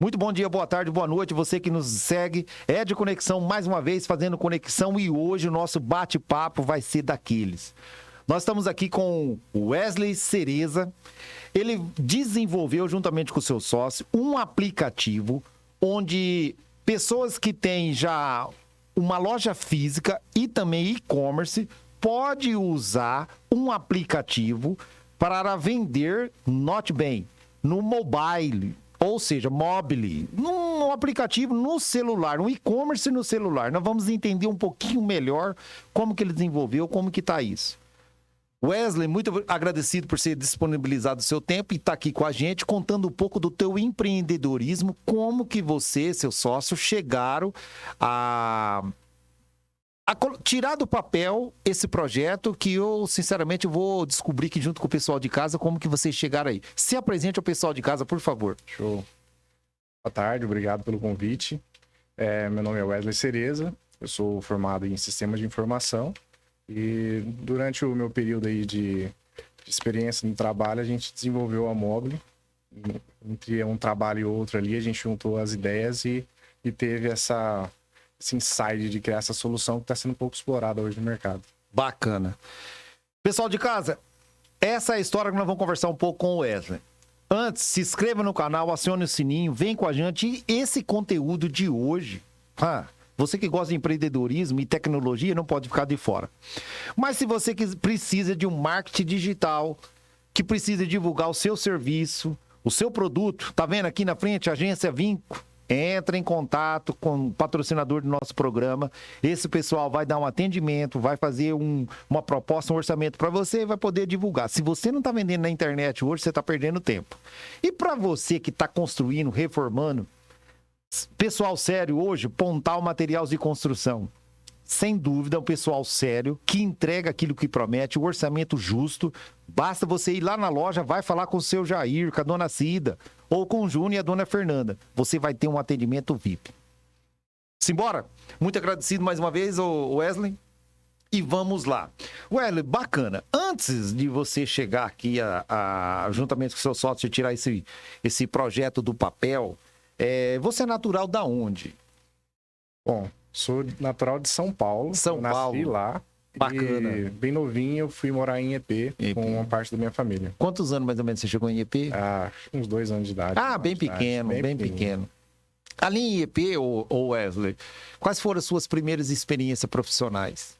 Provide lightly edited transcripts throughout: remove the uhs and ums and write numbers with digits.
Muito bom dia, boa tarde, boa noite, você que nos segue. É de Conexão, mais uma vez, fazendo conexão, e hoje o nosso bate-papo vai ser daqueles. Nós estamos aqui com o Wesley Cereza. Ele desenvolveu, juntamente com o seu sócio, um aplicativo onde pessoas que têm já uma loja física e também e-commerce pode usar um aplicativo para vender, note bem, no mobile, ou seja, mobile, num aplicativo no celular, um e-commerce no celular. Nós vamos entender um pouquinho melhor como que ele desenvolveu, como que está isso. Wesley, muito agradecido por ser disponibilizado o seu tempo e estar aqui com a gente, contando um pouco do teu empreendedorismo, como que você, seu sócio, chegaram a tirar do papel esse projeto que eu, sinceramente, vou descobrir aqui junto com o pessoal de casa como que vocês chegaram aí. Se apresente ao pessoal de casa, por favor. Show. Boa tarde, obrigado pelo convite. Meu nome é Wesley Cereza, eu sou formado em Sistemas de Informação e durante o meu período aí de experiência no trabalho, a gente desenvolveu a Mobile. Entre um trabalho e outro ali, a gente juntou as ideias e teve esse insight de criar essa solução que está sendo um pouco explorada hoje no mercado. Bacana. Pessoal de casa, essa é a história que nós vamos conversar um pouco com o Wesley. Antes, se inscreva no canal, acione o sininho, vem com a gente. E esse conteúdo de hoje, você que gosta de empreendedorismo e tecnologia não pode ficar de fora. Mas se você que precisa de um marketing digital, que precisa divulgar o seu serviço, o seu produto, tá vendo aqui na frente, Agência Vinco? Entra em contato com o patrocinador do nosso programa. Esse pessoal vai dar um atendimento, vai fazer uma proposta, um orçamento para você e vai poder divulgar. Se você não está vendendo na internet hoje, você está perdendo tempo. E para você que está construindo, reformando, pessoal sério hoje, Pontal Materiais de Construção. Sem dúvida, é um pessoal sério, que entrega aquilo que promete, o orçamento justo. Basta você ir lá na loja, vai falar com o seu Jair, com a dona Cida, ou com o Júnior e a dona Fernanda. Você vai ter um atendimento VIP. Simbora? Muito agradecido mais uma vez, Wesley. E vamos lá. Wesley, bacana. Antes de você chegar aqui, juntamente com o seu sócio, tirar esse projeto do papel, você é natural da onde? Bom, sou natural de São Paulo. Nasci lá. Bacana. E bem novinho, eu fui morar em EP com uma parte da minha família. Quantos anos mais ou menos você chegou em EP? Uns 2 anos de idade. Bem pequeno, bem pequeno. Ali em EP, ô Wesley, quais foram as suas primeiras experiências profissionais?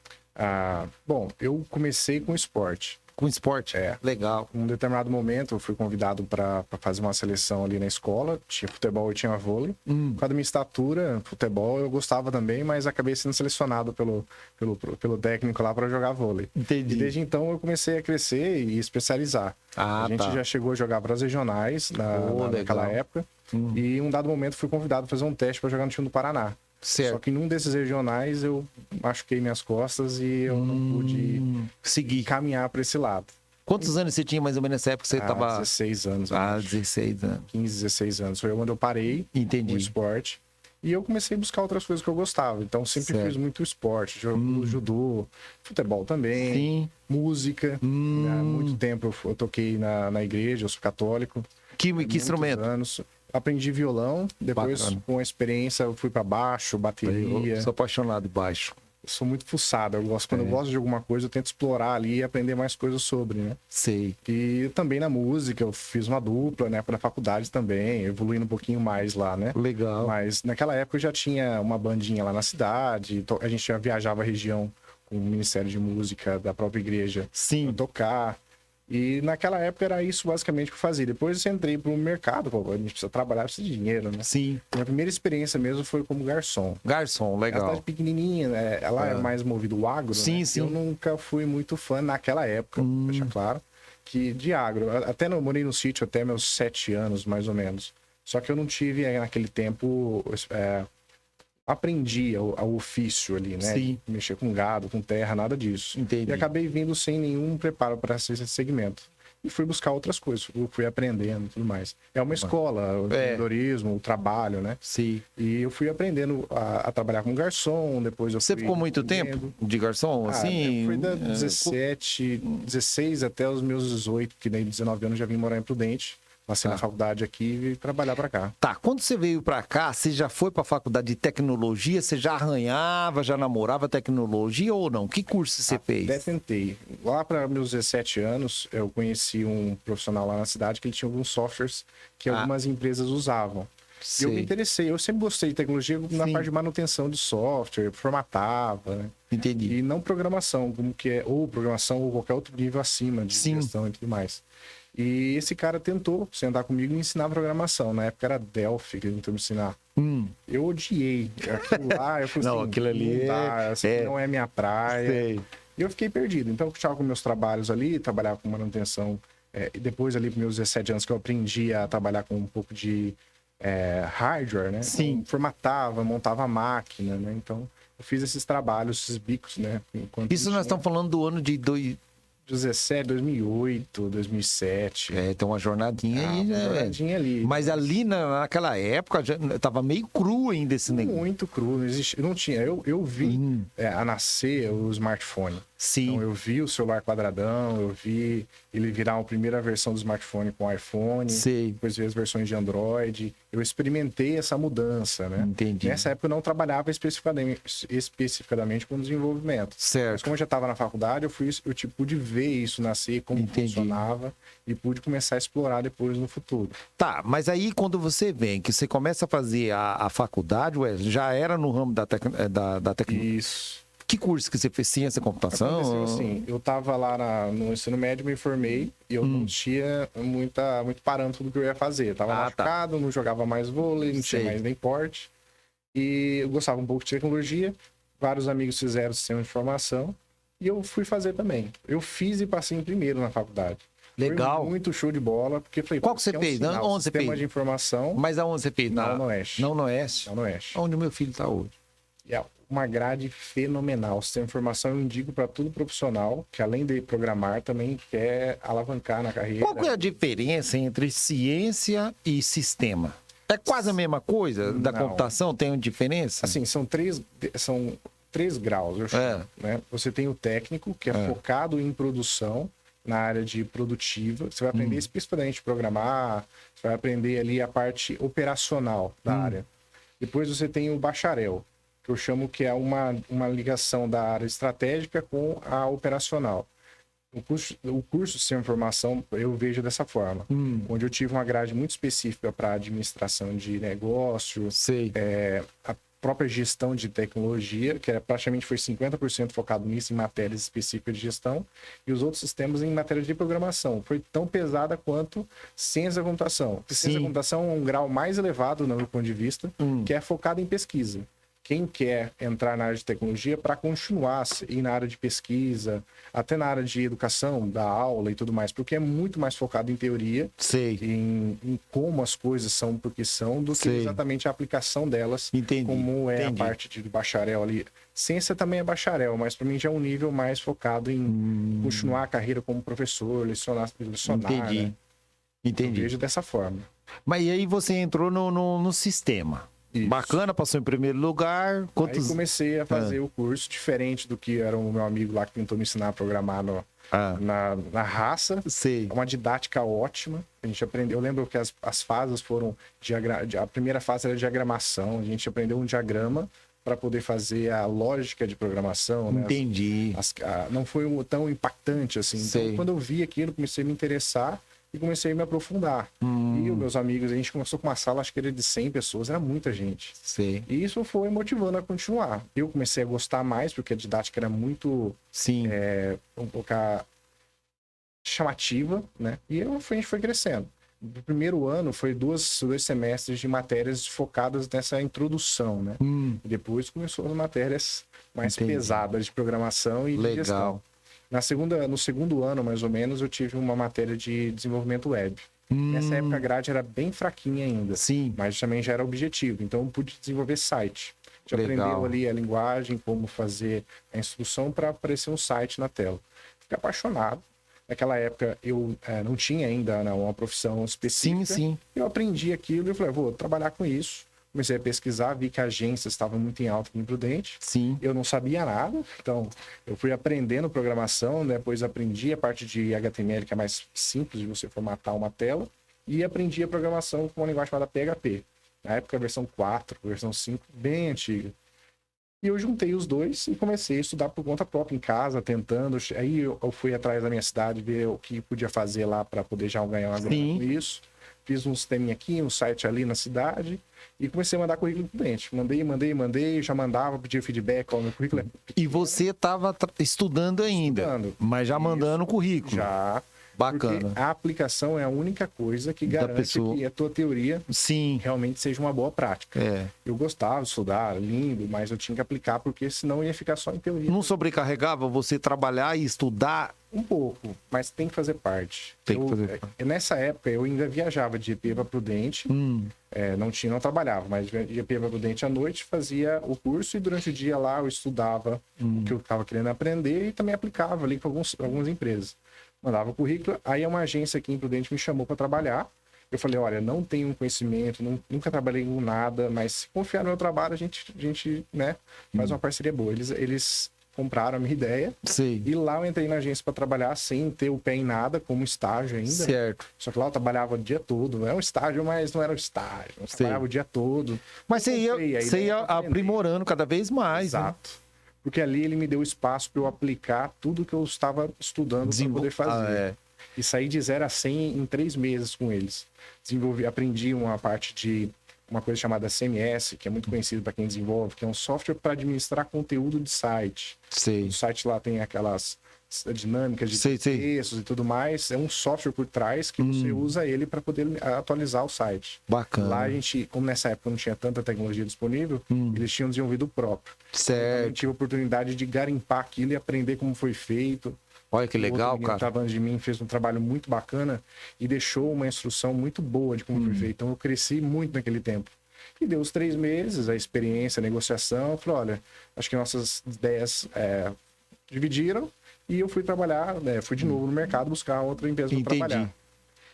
Bom, eu comecei com esporte. Com esporte? Legal. Em um determinado momento, eu fui convidado para fazer uma seleção ali na escola. Tinha futebol e tinha vôlei. Por causa da minha estatura, futebol eu gostava também, mas acabei sendo selecionado pelo técnico lá para jogar vôlei. Entendi. E desde então eu comecei a crescer e especializar. A gente já chegou a jogar para as regionais naquela época. E em um dado momento fui convidado a fazer um teste para jogar no time do Paraná. Certo. Só que em um desses regionais eu machuquei minhas costas e eu não pude seguir, caminhar para esse lado. Quantos anos você tinha mais ou menos nessa época que você estava? 16 anos. 16 anos. 15, 16 anos. Foi onde eu parei. Entendi. No esporte. E eu comecei a buscar outras coisas que eu gostava. Então sempre fiz muito esporte. Judô, futebol também. Sim. Música. Há muito tempo eu toquei na igreja, eu sou católico. Que instrumento? Anos. Aprendi violão, depois com a experiência eu fui para baixo, bateria. Eu sou apaixonado de baixo. Eu sou muito fuçado, quando eu gosto de alguma coisa, eu tento explorar ali e aprender mais coisas sobre, né? Sei. E também na música, eu fiz uma dupla, né, para faculdade também, evoluindo um pouquinho mais lá, né? Legal. Mas naquela época eu já tinha uma bandinha lá na cidade, a gente já viajava a região com o Ministério de Música da própria igreja. Sim. Pra tocar. E naquela época era isso basicamente que eu fazia. Depois eu entrei pro mercado, a gente precisa trabalhar, precisa de dinheiro, né? Sim. Minha primeira experiência mesmo foi como garçom. Garçom, legal. A cidade pequenininha, né? Ela é mais movido ao agro, sim, né? Sim. Eu nunca fui muito fã naquela época, deixa claro, que de agro. Até eu morei no sítio até meus 7 anos, mais ou menos. Só que eu não tive naquele tempo... aprendi o ofício ali, né? Sim. Mexer com gado, com terra, nada disso. Entendi. E acabei vindo sem nenhum preparo para esse segmento. E fui buscar outras coisas, fui aprendendo e tudo mais. É uma escola, o empreendedorismo, o trabalho, né? Sim. E eu fui aprendendo a trabalhar como garçom, depois eu Você ficou muito tempo de garçom, assim? Eu fui da 16 até os meus 18, que daí 19 anos já vim morar em Prudente. passei na faculdade aqui e vim trabalhar para cá. Tá, quando você veio pra cá, você já foi pra faculdade de tecnologia? Você já arranhava, já namorava tecnologia ou não? Que curso você fez? Até tentei. Lá para meus 17 anos, eu conheci um profissional lá na cidade que ele tinha alguns softwares que algumas empresas usavam. E eu me interessei. Eu sempre gostei de tecnologia na parte de manutenção de software, formatava, né? Entendi. E não programação, como que é, ou programação ou qualquer outro nível acima de gestão e tudo mais. E esse cara tentou sentar comigo e me ensinar programação. Na época era Delphi que ele tentou me ensinar. Eu odiei aquilo lá. Eu falei Não, assim, aquilo ali não dá, não é minha praia. Sei. E eu fiquei perdido. Então, eu estava com meus trabalhos ali, trabalhava com manutenção. E depois, ali, com meus 17 anos, que eu aprendi a trabalhar com um pouco de hardware, né? Sim. Então, formatava, montava a máquina, né? Então, eu fiz esses trabalhos, esses bicos, né? Isso nós estamos falando do ano de 17, 2008, 2007. Tem uma jornadinha aí, né? Jornadinha ali. Mas ali naquela época já tava meio cru ainda esse negócio. Muito cru, não existia, não tinha. Eu vi a nascer o smartphone. Sim. Então eu vi o celular quadradão, eu vi ele virar a primeira versão do smartphone com iPhone, Sei. depois vi as versões de Android. Eu experimentei essa mudança, né? Entendi. Nessa época eu não trabalhava especificadamente com desenvolvimento. Certo. Mas como eu já estava na faculdade, eu pude ver isso nascer, como funcionava, e pude começar a explorar depois no futuro. Tá, mas aí quando você vem, que você começa a fazer a faculdade, já era no ramo da tecnologia? Isso. Que curso que você fez? Ciência da computação? Aconteceu assim, eu tava lá no ensino médio, me formei, e eu não tinha muito parâmetro do que eu ia fazer. Eu tava machucado, não jogava mais vôlei, não tinha mais nem porte. E eu gostava um pouco de tecnologia, vários amigos fizeram sistema de informação, e eu fui fazer também. Eu fiz e passei em primeiro na faculdade. Legal. Foi muito show de bola, porque falei... Qual que você fez? Onde você fez? Sistema de informação. Mas aonde você fez? Não, no Oeste. Não, no Oeste? Não, no Oeste. Onde o meu filho tá hoje. E é uma grade fenomenal. O sistema de informação eu indico para todo profissional que, além de programar, também quer alavancar na carreira. Qual que é a diferença entre ciência e sistema? É quase a mesma coisa da computação? Tem uma diferença? Assim, são três graus, eu chamo, né? Você tem o técnico, que é focado em produção, na área de produtiva. Você vai aprender especificamente a programar, você vai aprender ali a parte operacional da área. Depois você tem o bacharel, que eu chamo que é uma ligação da área estratégica com a operacional. O curso de Sistema de Informação eu vejo dessa forma, onde eu tive uma grade muito específica para administração de negócio, a própria gestão de tecnologia, que praticamente foi 50% focado nisso, em matérias específicas de gestão, e os outros sistemas em matérias de programação. Foi tão pesada quanto ciência da computação. Ciência da computação é um grau mais elevado, no meu ponto de vista, que é focado em pesquisa. Quem quer entrar na área de tecnologia para continuar ir na área de pesquisa, até na área de educação, da aula e tudo mais, porque é muito mais focado em teoria, em como as coisas são porque são, do que exatamente a aplicação delas, como é a parte de bacharel ali. Ciência também é bacharel, mas para mim já é um nível mais focado em continuar a carreira como professor, lecionar. Entendi. Né? Entendi. Eu vejo dessa forma. Mas e aí você entrou no sistema? Isso. Bacana, passou em primeiro lugar. Aí comecei a fazer o curso, diferente do que era o meu amigo lá que tentou me ensinar a programar na raça. Sei. Uma didática ótima. A gente aprendeu. Eu lembro que as fases foram... A primeira fase era diagramação. A gente aprendeu um diagrama para poder fazer a lógica de programação. Entendi. Né? Não foi tão impactante assim. Então, quando eu vi aquilo, comecei a me interessar e comecei a me aprofundar. E os meus amigos, a gente começou com uma sala, acho que era de 100 pessoas, era muita gente. Sim. E isso foi motivando a continuar. Eu comecei a gostar mais, porque a didática era muito, vamos colocar, chamativa, né? E a gente foi crescendo. No primeiro ano, foi dois semestres de matérias focadas nessa introdução, né? E depois começou as matérias mais pesadas de programação e de gestão. No segundo ano, mais ou menos, eu tive uma matéria de desenvolvimento web. Nessa época a grade era bem fraquinha ainda, mas também já era objetivo. Então eu pude desenvolver site. Já aprendeu ali a linguagem, como fazer a instrução para aparecer um site na tela. Fiquei apaixonado. Naquela época eu não tinha ainda uma profissão específica. Eu aprendi aquilo e eu falei, vou trabalhar com isso. Comecei a pesquisar, vi que agências estavam muito em alta aqui em Prudente. Eu não sabia nada, então eu fui aprendendo programação, depois aprendi a parte de HTML, que é mais simples de você formatar uma tela. e aprendi a programação com uma linguagem chamada PHP. Na época, a versão 4, versão 5, bem antiga. E eu juntei os dois e comecei a estudar por conta própria em casa, tentando. Aí eu fui atrás da minha cidade, ver o que podia fazer lá para poder já ganhar uma grana com isso. Fiz um sisteminha aqui, um site ali na cidade e comecei a mandar currículo pro cliente. Mandei, já mandava, pedia feedback, ó, meu currículo é pequeno. E você estava estudando ainda, mas já mandando currículo. Já. Bacana. Porque a aplicação é a única coisa que garante que a tua teoria realmente seja uma boa prática. Eu gostava de estudar, lindo, mas eu tinha que aplicar porque senão ia ficar só em teoria. Não sobrecarregava você trabalhar e estudar? Um pouco, mas tem que fazer parte. Nessa época eu ainda viajava de IP para Prudente, não trabalhava, mas de IP para Prudente à noite, fazia o curso e durante o dia lá eu estudava o que eu estava querendo aprender e também aplicava ali com algumas empresas. Mandava o currículo, aí uma agência aqui em Prudente me chamou para trabalhar. Eu falei, olha, não tenho conhecimento, nunca trabalhei com nada, mas se confiar no meu trabalho, a gente né, faz uma parceria boa. Eles compraram a minha ideia. Sim. E lá eu entrei na agência para trabalhar sem ter o pé em nada, como estágio ainda. Certo. Só que lá eu trabalhava o dia todo. Não é um estágio, mas não era um estágio. Eu trabalhava o dia todo. Mas você ia aprimorando cada vez mais. Exato. Né? Porque ali ele me deu espaço para eu aplicar tudo que eu estava estudando para poder fazer. E saí de 0 a 100 em 3 meses com eles. Aprendi uma parte de uma coisa chamada CMS, que é muito conhecido para quem desenvolve, que é um software para administrar conteúdo de site. Sim. O site lá tem aquelas dinâmicas de textos e tudo mais. É um software por trás que você usa ele para poder atualizar o site. Bacana. Lá a gente, como nessa época não tinha tanta tecnologia disponível, eles tinham desenvolvido o próprio. Certo. Então, eu tive a oportunidade de garimpar aquilo e aprender como foi feito. Olha que legal, cara. Estava antes de mim, fez um trabalho muito bacana e deixou uma instrução muito boa de como foi feito. Então eu cresci muito naquele tempo. E deu os 3 meses, a experiência, a negociação. Eu falei, olha, acho que nossas ideias dividiram e eu fui trabalhar, fui de novo no mercado buscar outra empresa para trabalhar.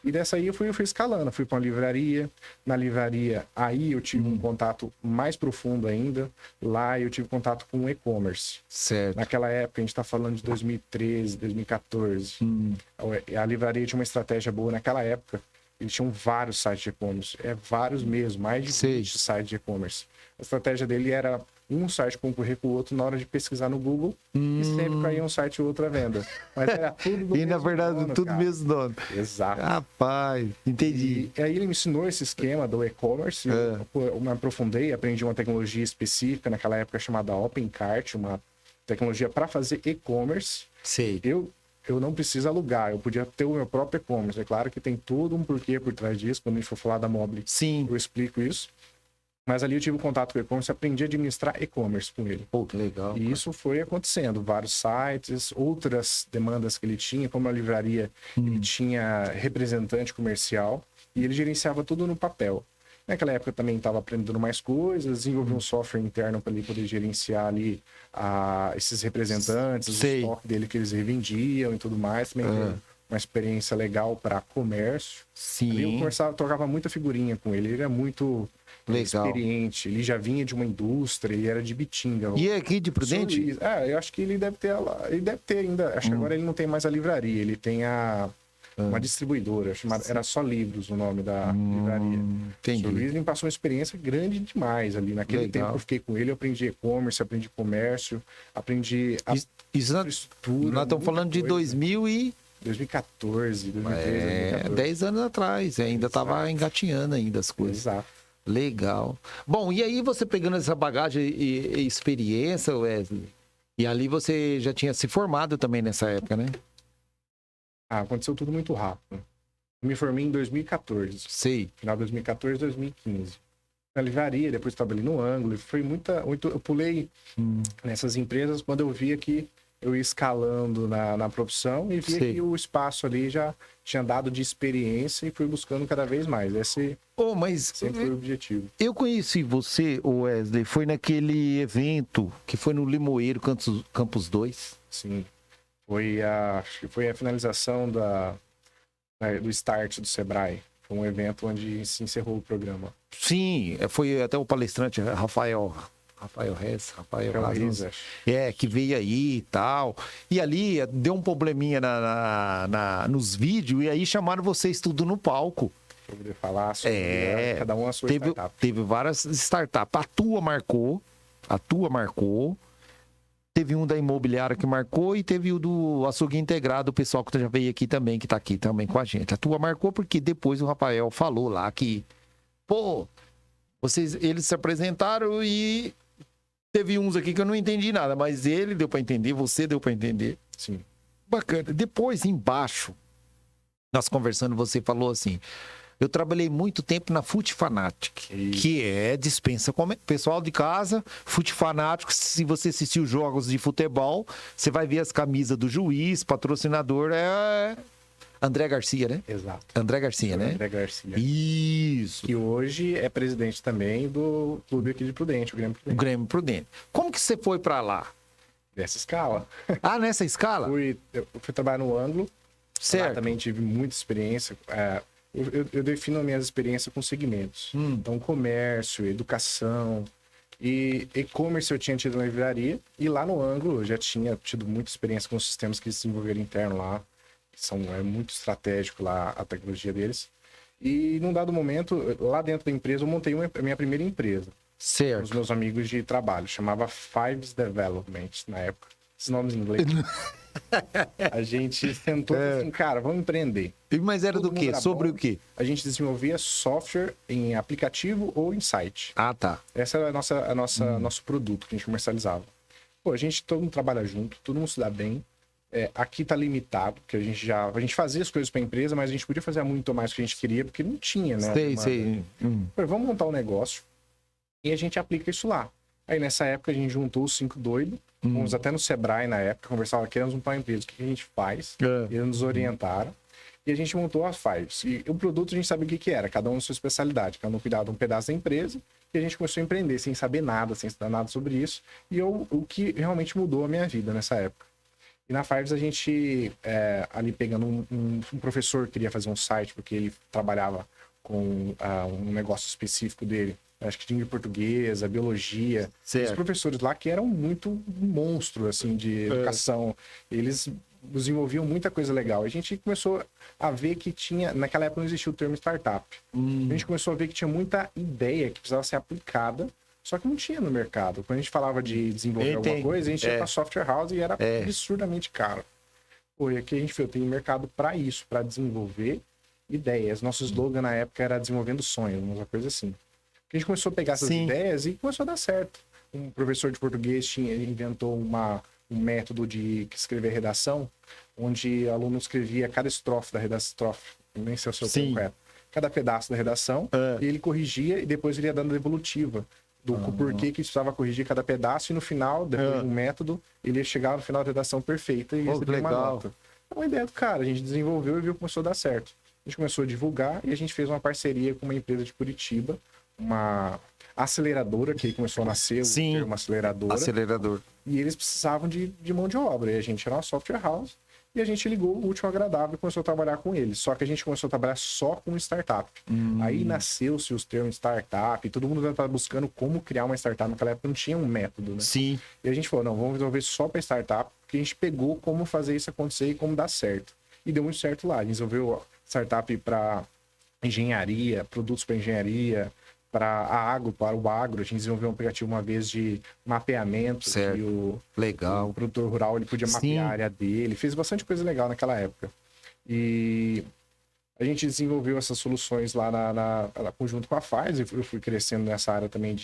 E dessa aí eu fui escalando, fui para uma livraria. Na livraria, aí eu tive um contato mais profundo ainda. Lá eu tive contato com o e-commerce. Certo. Naquela época, a gente está falando de 2013, 2014. A livraria tinha uma estratégia boa naquela época. Eles tinham vários sites de e-commerce. Vários mesmo, mais de 20 sites de e-commerce. A estratégia dele era um site concorrer com o outro na hora de pesquisar no Google e sempre caía um site ou outro à venda. Mas era tudo do mesmo E na verdade, dono, tudo mesmo dono. Exato. Rapaz, entendi. E aí ele me ensinou esse esquema do e-commerce. Eu me aprofundei, aprendi uma tecnologia específica naquela época chamada OpenCart, uma tecnologia para fazer e-commerce. Sei. Eu não preciso alugar, eu podia ter o meu próprio e-commerce. É claro que tem todo um porquê por trás disso. Quando a gente for falar da Mobile, eu explico isso. Mas ali eu tive contato com o e-commerce, aprendi a administrar e-commerce com ele. Pô, que legal. E isso foi acontecendo. Vários sites, outras demandas que ele tinha, como a livraria, ele tinha representante comercial e ele gerenciava tudo no papel. Naquela época eu também estava aprendendo mais coisas, desenvolvi um software interno para ele poder gerenciar ali esses representantes, o estoque dele que eles revendiam e tudo mais. Também uma experiência legal para comércio. Sim. Ali eu trocava muita figurinha com ele, ele era muito experiente, ele já vinha de uma indústria, ele era de Bitinga. E é aqui de Prudente? Eu acho que ele deve ter ainda, acho que agora ele não tem mais a livraria, ele tem uma distribuidora, era Só Livros o nome da livraria. Entendi. O Luiz me passou uma experiência grande demais ali. Naquele tempo eu fiquei com ele, eu aprendi e-commerce, aprendi comércio, aprendi estrutura. Nós estamos falando de 2014, 2013, 10 anos atrás, ainda estava engatinhando ainda as coisas. Exato. Legal. Bom, e aí você pegando essa bagagem e experiência, Wesley, e ali você já tinha se formado também nessa época, né? Aconteceu tudo muito rápido. Eu me formei em 2014. Sei. Final de 2014, 2015. Na livraria, depois trabalhei no ângulo. Foi eu pulei nessas empresas quando eu via que eu ia escalando na profissão e via que o espaço ali já tinha dado de experiência e fui buscando cada vez mais. Esse sempre foi o objetivo. Eu conheci você, Wesley, foi naquele evento que foi no Limoeiro, Campus 2? Sim. Acho que foi a finalização do start do Sebrae. Foi um evento onde se encerrou o programa. Sim, foi até o palestrante Rafael Reis, que veio aí e tal. E ali deu um probleminha nos vídeos e aí chamaram vocês tudo no palco. para poder falar sobre cada um a sua startup. Teve várias startups. A tua marcou. Teve um da imobiliária que marcou e teve o do açougue integrado, o pessoal que já veio aqui também, que tá aqui também com a gente. A tua marcou porque depois o Rafael falou lá que, pô, eles se apresentaram e teve uns aqui que eu não entendi nada, mas ele deu para entender, você deu para entender. Sim. Bacana. Depois, embaixo, nós conversando, você falou assim: eu trabalhei muito tempo na Foot Fanatic, que é dispensa. Pessoal de casa, Foot Fanatic, se você assistir os jogos de futebol, você vai ver as camisas do juiz, patrocinador é André Garcia, né? Exato. André Garcia, né? André Garcia. Isso. Que hoje é presidente também do clube aqui de Prudente, o Grêmio Prudente. O Grêmio Prudente. Como que você foi pra lá? Dessa escala. Ah, nessa escala? Eu fui trabalhar no Ângulo. Certo. Lá também tive muita experiência. Eu defino as minhas experiências com segmentos. Então, comércio, educação e e-commerce eu tinha tido na livraria. E lá no Ângulo eu já tinha tido muita experiência com os sistemas que eles desenvolveram interno lá. É muito estratégico lá a tecnologia deles. E num dado momento, lá dentro da empresa, eu montei a minha primeira empresa. Certo. Com os meus amigos de trabalho. Chamava Fives Development na época. Esses nomes em inglês. A gente sentou e assim, cara, vamos empreender. Mas era do quê? Sobre o quê? A gente desenvolvia software em aplicativo ou em site. Ah, tá. Essa era nosso produto que a gente comercializava. Pô, todo mundo trabalha junto, todo mundo se dá bem. Aqui tá limitado, porque a gente fazia as coisas para a empresa, mas a gente podia fazer muito mais do que a gente queria, porque não tinha, né? Sei. Pô, vamos montar um negócio e a gente aplica isso lá. Aí nessa época a gente juntou os 5 doidos, fomos até no Sebrae na época, conversava, queremos montar uma empresa, o que a gente faz? E eles nos orientaram. E a gente montou a Fives. E o produto a gente sabe o que era, cada um na sua especialidade. Cada um cuidava de um pedaço da empresa. E a gente começou a empreender sem saber nada, sem estudar nada sobre isso. E o que realmente mudou a minha vida nessa época. E na Fives a gente, ali pegando um professor que queria fazer um site, porque ele trabalhava com um negócio específico dele. Acho que de língua portuguesa, biologia. Certo. Os professores lá que eram muito monstros, assim, de educação. Eles desenvolviam muita coisa legal. A gente começou a ver que tinha... Naquela época não existia o termo startup. A gente começou a ver que tinha muita ideia que precisava ser aplicada, só que não tinha no mercado. Quando a gente falava de desenvolver alguma coisa, a gente ia pra software house e era absurdamente caro. Pô, e aqui a gente viu, tem mercado para isso, para desenvolver ideias. Nosso slogan na época era desenvolvendo sonhos, uma coisa assim. A gente começou a pegar essas ideias e começou a dar certo. Um professor de português inventou um método de escrever redação, onde o aluno escrevia cada estrofe da redação, nem sei o seu termo correto, cada pedaço da redação, e ele corrigia e depois ele ia dando a devolutiva do porquê que precisava corrigir cada pedaço, e no final, depois do método, ele ia chegar no final da redação perfeita e receber uma nota. É uma ideia do cara, a gente desenvolveu e viu que começou a dar certo. A gente começou a divulgar e a gente fez uma parceria com uma empresa de Curitiba, uma aceleradora, que aí começou a nascer, uma aceleradora. E eles precisavam de mão de obra. E a gente era uma software house. E a gente ligou o Útil Agradável e começou a trabalhar com eles. Só que a gente começou a trabalhar só com startup. Aí nasceu-se os termos startup. E todo mundo estava buscando como criar uma startup. Naquela época não tinha um método, né? Sim. E a gente falou, não, vamos resolver só para startup. Porque a gente pegou como fazer isso acontecer e como dar certo. E deu muito certo lá. A gente resolveu startup para engenharia, produtos para engenharia, para o agro. A gente desenvolveu um aplicativo uma vez de mapeamento. Certo. Que o produtor rural ele podia mapear a área dele. Fez bastante coisa legal naquela época. E a gente desenvolveu essas soluções lá junto com a Fives. Eu fui crescendo nessa área também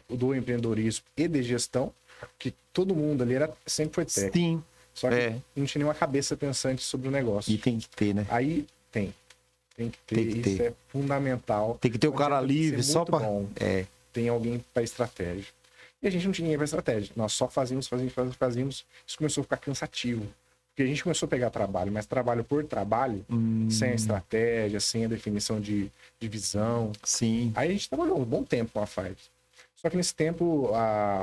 do empreendedorismo e de gestão, que todo mundo ali sempre foi técnico. Sim. Só que não tinha nenhuma cabeça pensante sobre o negócio. E tem que ter, né? Aí tem que ter. Isso é fundamental. Tem que ter o cara livre só para... Tem alguém para estratégia. E a gente não tinha ninguém para estratégia. Nós só fazíamos. Isso começou a ficar cansativo. Porque a gente começou a pegar trabalho, mas trabalho por trabalho, sem a estratégia, sem a definição de visão. Sim. Aí a gente trabalhou um bom tempo com a Fives. Só que nesse tempo,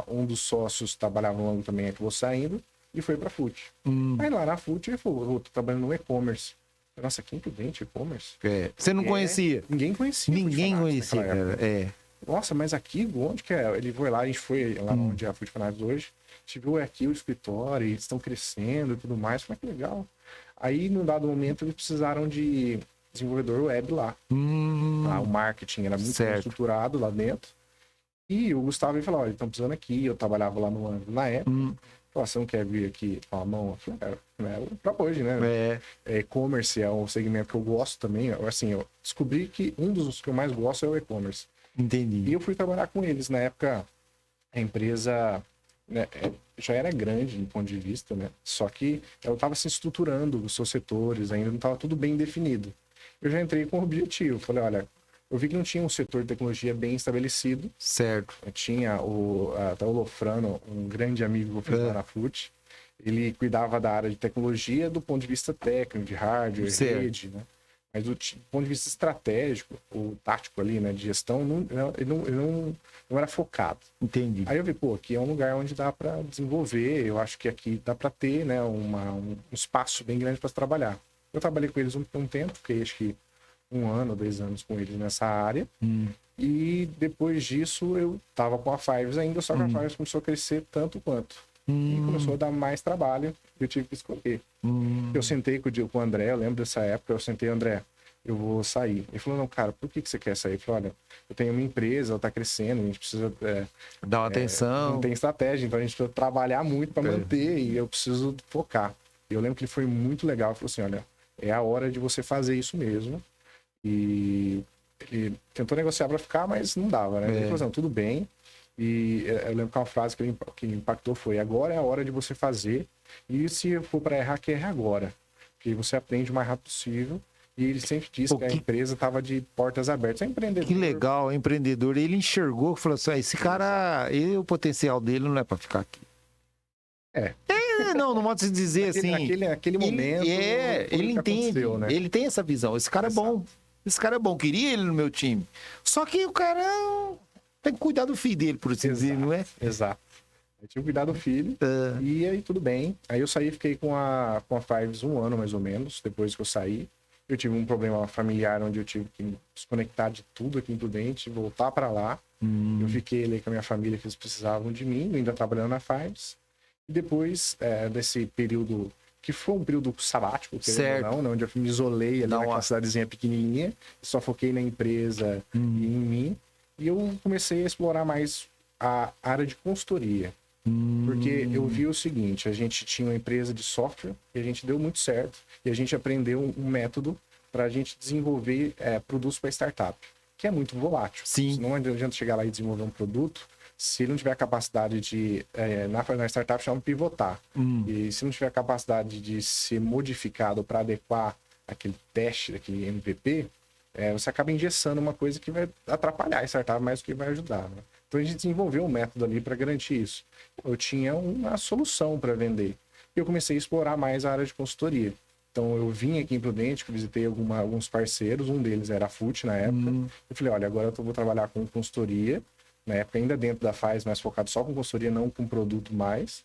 um dos sócios trabalhava no ângulo também, acabou saindo e foi para a FUT. Aí lá na FUT ele falou, eu tô trabalhando no e-commerce. Nossa, que imprudente e-commerce. Você não conhecia? Ninguém conhecia. Ninguém conhecia, cara. Nossa, mas aqui, onde que é? Ele foi lá, a gente foi lá onde é a Food Fanatics hoje. A gente viu aqui o escritório, eles estão crescendo e tudo mais. Mas que legal. Aí, num dado momento, eles precisaram de desenvolvedor web lá. O marketing era muito bem Certo. estruturado lá dentro. E o Gustavo ele falou, olha, estão precisando aqui, eu trabalhava lá no Ângulo na época. Falou, você não quer vir aqui falar, não? Eu falei, pra hoje, né? E-commerce é um segmento que eu gosto também. Assim, eu descobri que um dos que eu mais gosto é o e-commerce. Entendi. E eu fui trabalhar com eles. Na época, a empresa, né, já era grande do ponto de vista, né? Só que ela estava se estruturando, os seus setores, ainda não estava tudo bem definido. Eu já entrei com o objetivo. Falei, olha, eu vi que não tinha um setor de tecnologia bem estabelecido. Certo. Tinha até o Lofrano, um grande amigo que eu fiz lá na FUT. Ele cuidava da área de tecnologia do ponto de vista técnico, de hardware, rede, né? Mas do ponto de vista estratégico, o tático ali, né, de gestão, ele não era focado. Entendi. Aí eu vi, pô, aqui é um lugar onde dá para desenvolver, eu acho que aqui dá para ter, né, um espaço bem grande para trabalhar. Eu trabalhei com eles um tempo, fiquei acho que 1 ano, 2 anos com eles nessa área. E depois disso eu tava com a Fives ainda, só que a Fives começou a crescer tanto quanto. E começou a dar mais trabalho, eu tive que escolher. Eu sentei com o André, eu lembro dessa época, eu sentei, André, eu vou sair. Ele falou, não, cara, por que você quer sair? Eu falei, olha, eu tenho uma empresa, ela tá crescendo, a gente precisa... Dar uma atenção. Não tem estratégia, então a gente precisa trabalhar muito para manter e eu preciso focar. E eu lembro que ele foi muito legal, ele falou assim, olha, é a hora de você fazer isso mesmo. E ele tentou negociar para ficar, mas não dava, né? Ele falou assim, tudo bem. E eu lembro que uma frase que impactou foi, agora é a hora de você fazer, e se for para errar, que erre agora. Porque você aprende o mais rápido possível. E ele sempre disse que a empresa estava de portas abertas. É empreendedor. Que legal, empreendedor. Ele enxergou e falou assim, esse cara, o potencial dele não é para ficar aqui. Não modo de dizer assim. Naquele momento. Ele entende, né? Ele tem essa visão. Esse cara é bom. Esse cara é bom. Queria ele no meu time. Só que o cara tem que cuidar do filho dele, por assim dizer, não é? Exato. Eu tinha que cuidar do filho. E aí tudo bem. Aí eu saí, fiquei com a Fives 1 ano mais ou menos, depois que eu saí. Eu tive um problema familiar onde eu tive que me desconectar de tudo aqui em Prudente, voltar para lá. Eu fiquei ali com a minha família, que eles precisavam de mim, ainda trabalhando na Fives. E depois desse período, que foi um período sabático, não, né, onde eu me isolei ali naquela cidadezinha pequenininha, só foquei na empresa e em mim. E eu comecei a explorar mais a área de consultoria. Porque eu vi o seguinte, a gente tinha uma empresa de software e a gente deu muito certo. E a gente aprendeu um método para a gente desenvolver produtos para startup, que é muito volátil. Sim. Não adianta chegar lá e desenvolver um produto se ele não tiver a capacidade de, na startup, chama pivotar. E se não tiver a capacidade de ser modificado para adequar aquele teste, aquele MVP, você acaba engessando uma coisa que vai atrapalhar a startup mais do que vai ajudar, né? Então a gente desenvolveu um método ali para garantir isso. Eu tinha uma solução para vender. E eu comecei a explorar mais a área de consultoria. Então eu vim aqui em Prudente, que visitei alguns parceiros, um deles era a FUT na época. Eu falei, olha, agora eu vou trabalhar com consultoria, na época ainda dentro da FAES, mas focado só com consultoria, não com produto mais.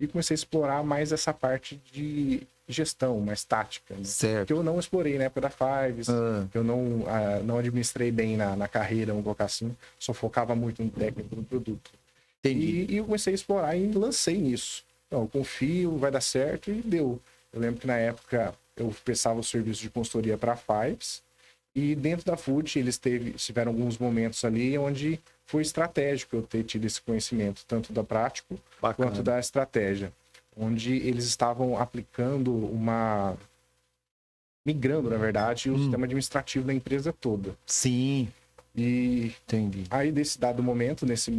E comecei a explorar mais essa parte de gestão, mais tática. Né? Certo. Que eu não explorei na época da Fives, eu não administrei bem na carreira, vamos colocar assim, só focava muito no técnico do produto. E eu comecei a explorar e lancei nisso. Então, eu confio, vai dar certo e deu. Eu lembro que na época eu prestava o serviço de consultoria para a Fives e dentro da FUT eles tiveram alguns momentos ali onde foi estratégico eu ter tido esse conhecimento, tanto da prático quanto da estratégia, onde eles estavam aplicando migrando, na verdade, o sistema administrativo da empresa toda. Sim. E entendi. Aí, desse dado momento, nesse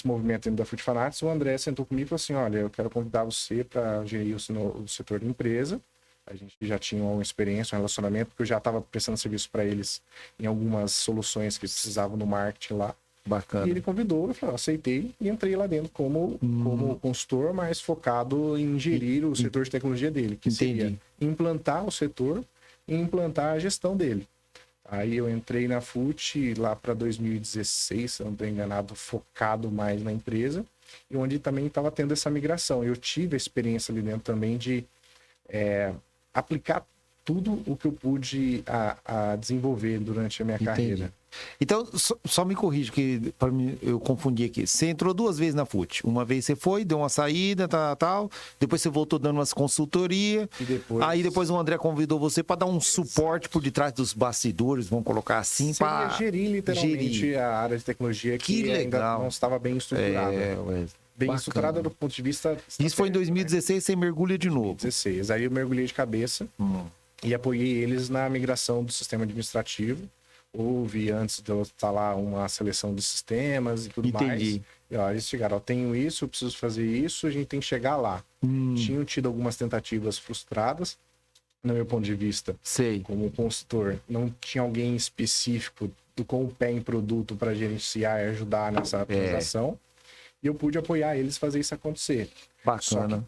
movimento dentro da Food Fanatics, o André sentou comigo e falou assim, olha, eu quero convidar você para gerir o setor da empresa. A gente já tinha uma experiência, um relacionamento, porque eu já estava prestando serviço para eles em algumas soluções que precisavam no marketing lá. Bacana. E ele convidou, eu falei, aceitei e entrei lá dentro como consultor, mas focado em gerir o setor de tecnologia dele, que seria implantar o setor e implantar a gestão dele. Aí eu entrei na FUT lá para 2016, se eu não estou enganado, focado mais na empresa, e onde também estava tendo essa migração. Eu tive a experiência ali dentro também de aplicar tudo o que eu pude a desenvolver durante a minha carreira. Então, só me corrija, que para mim eu confundi aqui. Você entrou 2 vezes na FUT. Uma vez você foi, deu uma saída, tal. Depois você voltou dando umas consultorias. Aí depois o André convidou você para dar um suporte por detrás dos bastidores, vamos colocar assim, para gerir literalmente a área de tecnologia que ainda não estava bem estruturada. Bem estruturada do ponto de vista... Isso foi em 2016, você mergulha de novo. 2016. Aí eu mergulhei de cabeça e apoiei eles na migração do sistema administrativo. Houve, antes de eu instalar, uma seleção de sistemas e tudo mais. E, ó, eles chegaram, tenho isso, eu preciso fazer isso, a gente tem que chegar lá. Tinham tido algumas tentativas frustradas, no meu ponto de vista. Como consultor, não tinha alguém específico com o pé em produto para gerenciar e ajudar nessa atualização. E eu pude apoiar eles a fazer isso acontecer. Bacana.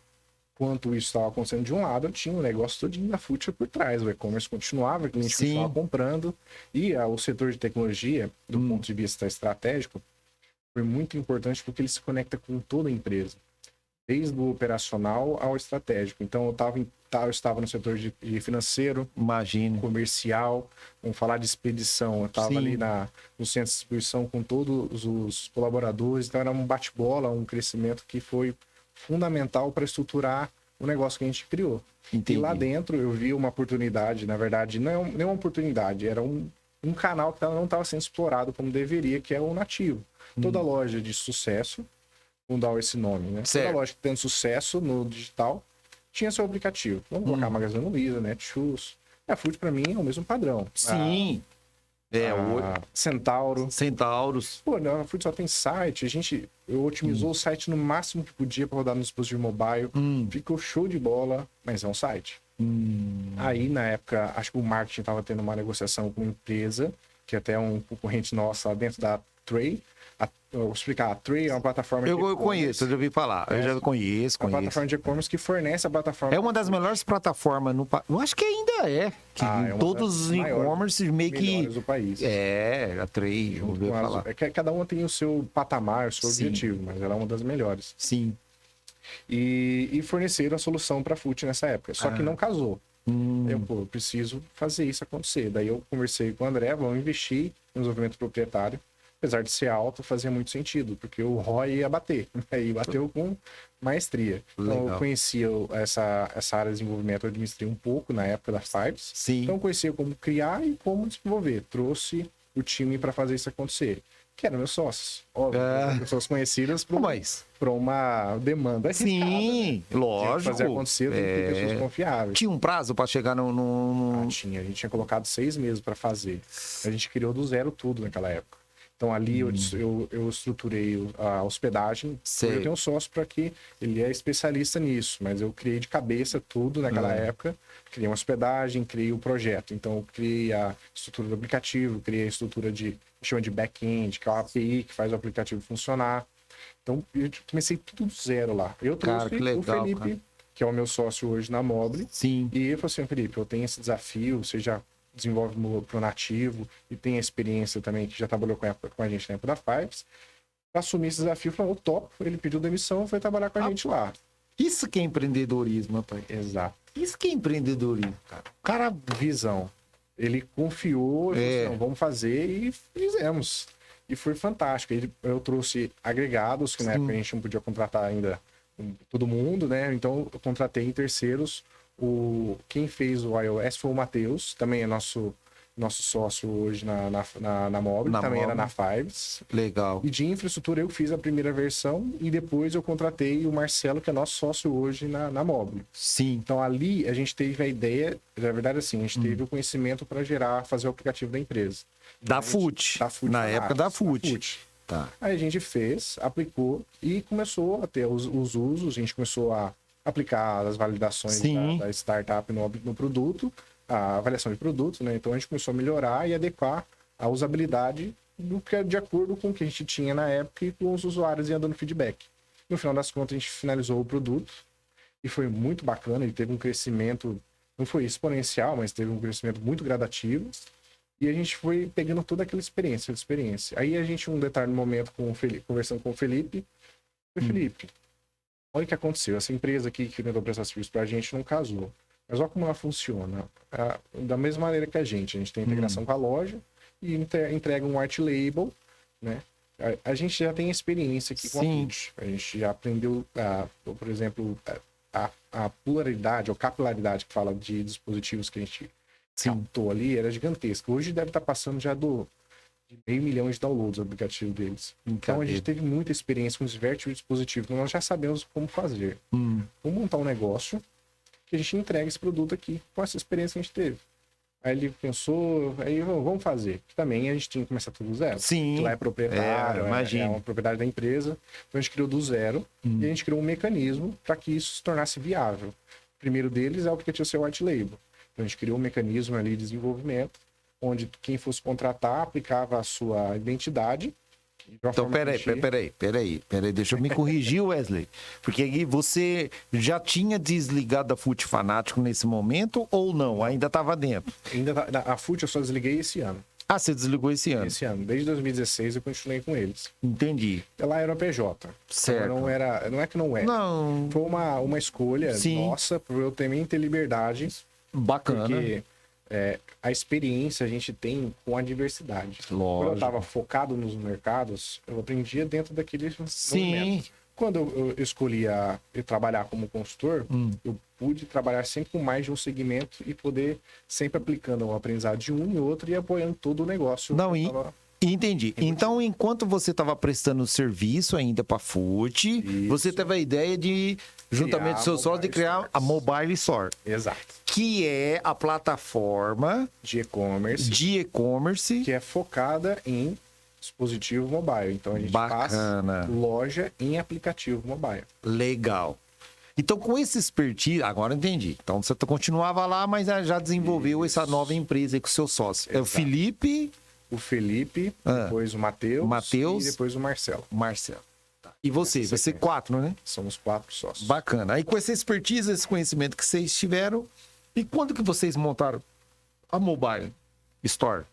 Enquanto isso estava acontecendo de um lado, eu tinha o negócio todinho da FUT por trás. O e-commerce continuava, o cliente continuava comprando. E o setor de tecnologia, do ponto de vista estratégico, foi muito importante porque ele se conecta com toda a empresa. Desde o operacional ao estratégico. Então, eu estava no setor de financeiro, comercial, vamos falar de expedição. Eu estava ali no centro de distribuição com todos os colaboradores. Então, era um bate-bola, um crescimento que foi fundamental para estruturar o negócio que a gente criou. E lá dentro eu vi uma oportunidade, na verdade, não é nem uma oportunidade, era um canal que não estava sendo explorado como deveria, que é o nativo. Toda loja de sucesso, vamos dar esse nome, né? Toda loja que tem sucesso no digital tinha seu aplicativo. Vamos colocar Magazine Luiza, Netshoes. A FUT para mim é o mesmo padrão. Centauros. Pô, a FUT só tem site. Eu otimizou o site no máximo que podia para rodar no dispositivo mobile. Ficou show de bola, mas é um site. Aí, na época, acho que o marketing estava tendo uma negociação com uma empresa, que até é um concorrente nosso lá dentro da Tray. Vou explicar, a Tray é uma plataforma eu conheço, eu já ouvi falar. Eu já conheço. É uma plataforma de e-commerce que fornece a plataforma. É uma das melhores plataformas no país. Eu acho que ainda é. Todos os e-commerce meio que. Do país. A Tray, eu ouvi falar. Cada uma tem o seu patamar, o seu objetivo, mas ela é uma das melhores. E forneceram a solução para a FUT nessa época. Só que não casou. Eu preciso fazer isso acontecer. Daí eu conversei com o André, vamos investir no desenvolvimento proprietário. Apesar de ser alto, fazia muito sentido, porque o ROI ia bater. Aí bateu com maestria. Então eu conhecia essa área de desenvolvimento, eu administrei um pouco na época da Fives. Então eu conhecia como criar e como desenvolver. Trouxe o time para fazer isso acontecer. Que eram meus sócios. Óbvio, pessoas conhecidas para uma demanda arriscada. Lógico. Fazer acontecer, tem que ter pessoas confiáveis. Tinha um prazo para chegar no... Tinha. A gente tinha colocado 6 meses para fazer. A gente criou do zero tudo naquela época. Então, ali eu estruturei a hospedagem. Eu tenho um sócio para que ele é especialista nisso, mas eu criei de cabeça tudo naquela época. Criei uma hospedagem, criei o projeto. Então, eu criei a estrutura do aplicativo, criei a estrutura chama de back-end, que é a API que faz o aplicativo funcionar. Então, eu comecei tudo do zero lá. Eu trouxe o Felipe, que é o meu sócio hoje na Mobile. E ele falou assim, Felipe, eu tenho esse desafio, você já desenvolve pro nativo e tem a experiência também, que já trabalhou com a gente na época da Fives. Para assumir esse desafio, falou, top, ele pediu demissão, foi trabalhar com a gente lá. Isso que é empreendedorismo, rapaz. Exato. Isso que é empreendedorismo, cara. Cara, visão. Ele confiou, falou assim, vamos fazer, e fizemos. E foi fantástico. Eu trouxe agregados, que na época a gente não podia contratar ainda todo mundo, né? Então eu contratei em terceiros. Quem fez o iOS foi o Matheus, também é nosso sócio hoje na Mobile, também era na Fives. Legal. E de infraestrutura eu fiz a primeira versão e depois eu contratei o Marcelo, que é nosso sócio hoje na Mobile. Então ali a gente teve a ideia, na verdade assim, a gente teve o conhecimento para fazer o aplicativo da empresa. Da FUT. Na época da FUT. Aí a gente fez, aplicou e começou a ter os usos, a gente começou a aplicar as validações da startup no produto, a avaliação de produto, né? Então a gente começou a melhorar e adequar a usabilidade de acordo com o que a gente tinha na época e com os usuários ia dando feedback. No final das contas, a gente finalizou o produto e foi muito bacana. Ele teve um crescimento, não foi exponencial, mas teve um crescimento muito gradativo. E a gente foi pegando toda aquela experiência. Aí a gente, um determinado momento, conversando com o Felipe, Felipe, olha o que aconteceu. Essa empresa aqui que tentou prestar serviço pra gente não casou. Mas olha como ela funciona. Da mesma maneira que a gente tem integração com a loja e entrega um white label, né? A gente já tem experiência aqui com a Fut. A gente já aprendeu, por exemplo, a pluralidade ou capilaridade que fala de dispositivos que a gente captou ali era gigantesca. Hoje deve estar passando já de 500 mil de downloads o aplicativo deles. Então a gente teve muita experiência com diversos dispositivos. Nós já sabemos como fazer. Vamos montar um negócio que a gente entrega esse produto aqui com essa experiência que a gente teve. Aí ele pensou, aí vamos fazer. Também a gente tinha que começar tudo do zero. Sim. Lá é proprietário, é uma propriedade da empresa. Então a gente criou do zero e a gente criou um mecanismo para que isso se tornasse viável. O primeiro deles é o aplicativo seu white label. Então a gente criou um mecanismo ali de desenvolvimento, onde quem fosse contratar aplicava a sua identidade. Então, peraí, deixa eu me corrigir, Wesley. Porque aí você já tinha desligado da Fut Fanático nesse momento ou não? Ainda estava dentro? A Fut eu só desliguei esse ano. Ah, você desligou esse ano? Esse ano. Desde 2016 eu continuei com eles. Entendi. Ela era PJ. Certo. Não é que não é. Não. Foi uma escolha nossa, por eu também ter liberdade. Bacana. Porque a experiência a gente tem com a diversidade. Lógico. Quando eu estava focado nos mercados, eu aprendia dentro daqueles movimentos. Quando eu escolhi trabalhar como consultor, eu pude trabalhar sempre com mais de um segmento e poder sempre aplicando o aprendizado de um e outro e apoiando todo o negócio. Entendi. Então, enquanto você estava prestando serviço ainda para a Fut, você teve a ideia de, juntamente com seu sócio, de criar a Mobile Store. Exato. Que é a plataforma de e-commerce que é focada em dispositivo mobile. Então, a gente faz loja em aplicativo mobile. Legal. Então, com esse expertise, agora eu entendi. Então, você continuava lá, mas já desenvolveu essa nova empresa aí com o seu sócio. Exato. É o Felipe... depois o Matheus e depois o Marcelo. Tá. E você 4, né? Somos 4 sócios. Bacana. Aí com essa expertise, esse conhecimento que vocês tiveram, e quando que vocês montaram a Mobile Store?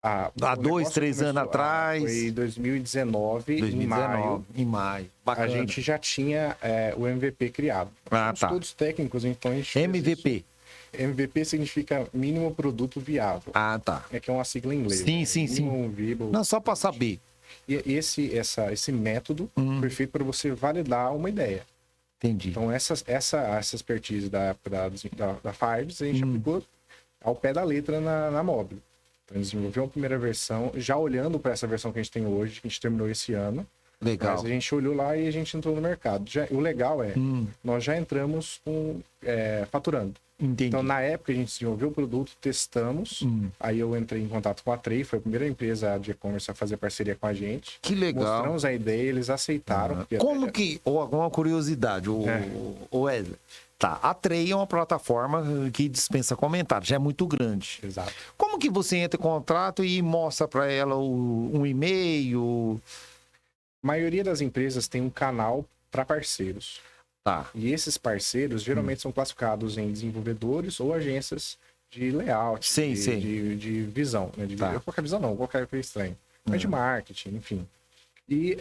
Há 2, 3 anos atrás? Foi em 2019, em maio. Bacana. A gente já tinha o MVP criado. Somos todos técnicos, então a gente... MVP significa mínimo produto viável. Tá. É que é uma sigla em inglês. Sim. Não, só para saber. E esse método foi feito para você validar uma ideia. Entendi. Então, essa expertise da Fives, a gente aplicou ao pé da letra na Mobile. Então, a gente desenvolveu uma primeira versão, já olhando para essa versão que a gente tem hoje, que a gente terminou esse ano. Legal. Mas a gente olhou lá e a gente entrou no mercado. O legal nós já entramos faturando. Entendi. Então, na época, a gente desenvolveu o produto, testamos. Aí eu entrei em contato com a Trey, foi a primeira empresa de e-commerce a fazer parceria com a gente. Que legal. Mostramos a ideia, eles aceitaram. Como que... Ou alguma curiosidade, o Wesley. Tá, a Trey é uma plataforma que dispensa comentários, já é muito grande. Exato. Como que você entra em contrato e mostra para ela um e-mail? A maioria das empresas tem um canal para parceiros. Tá. E esses parceiros geralmente são classificados em desenvolvedores ou agências de layout, de visão. Né? Qualquer visão não, qualquer coisa estranha. Mas de marketing, enfim. E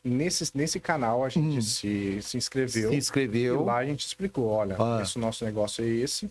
nesse canal a gente se inscreveu. E lá a gente explicou, olha, esse nosso negócio é esse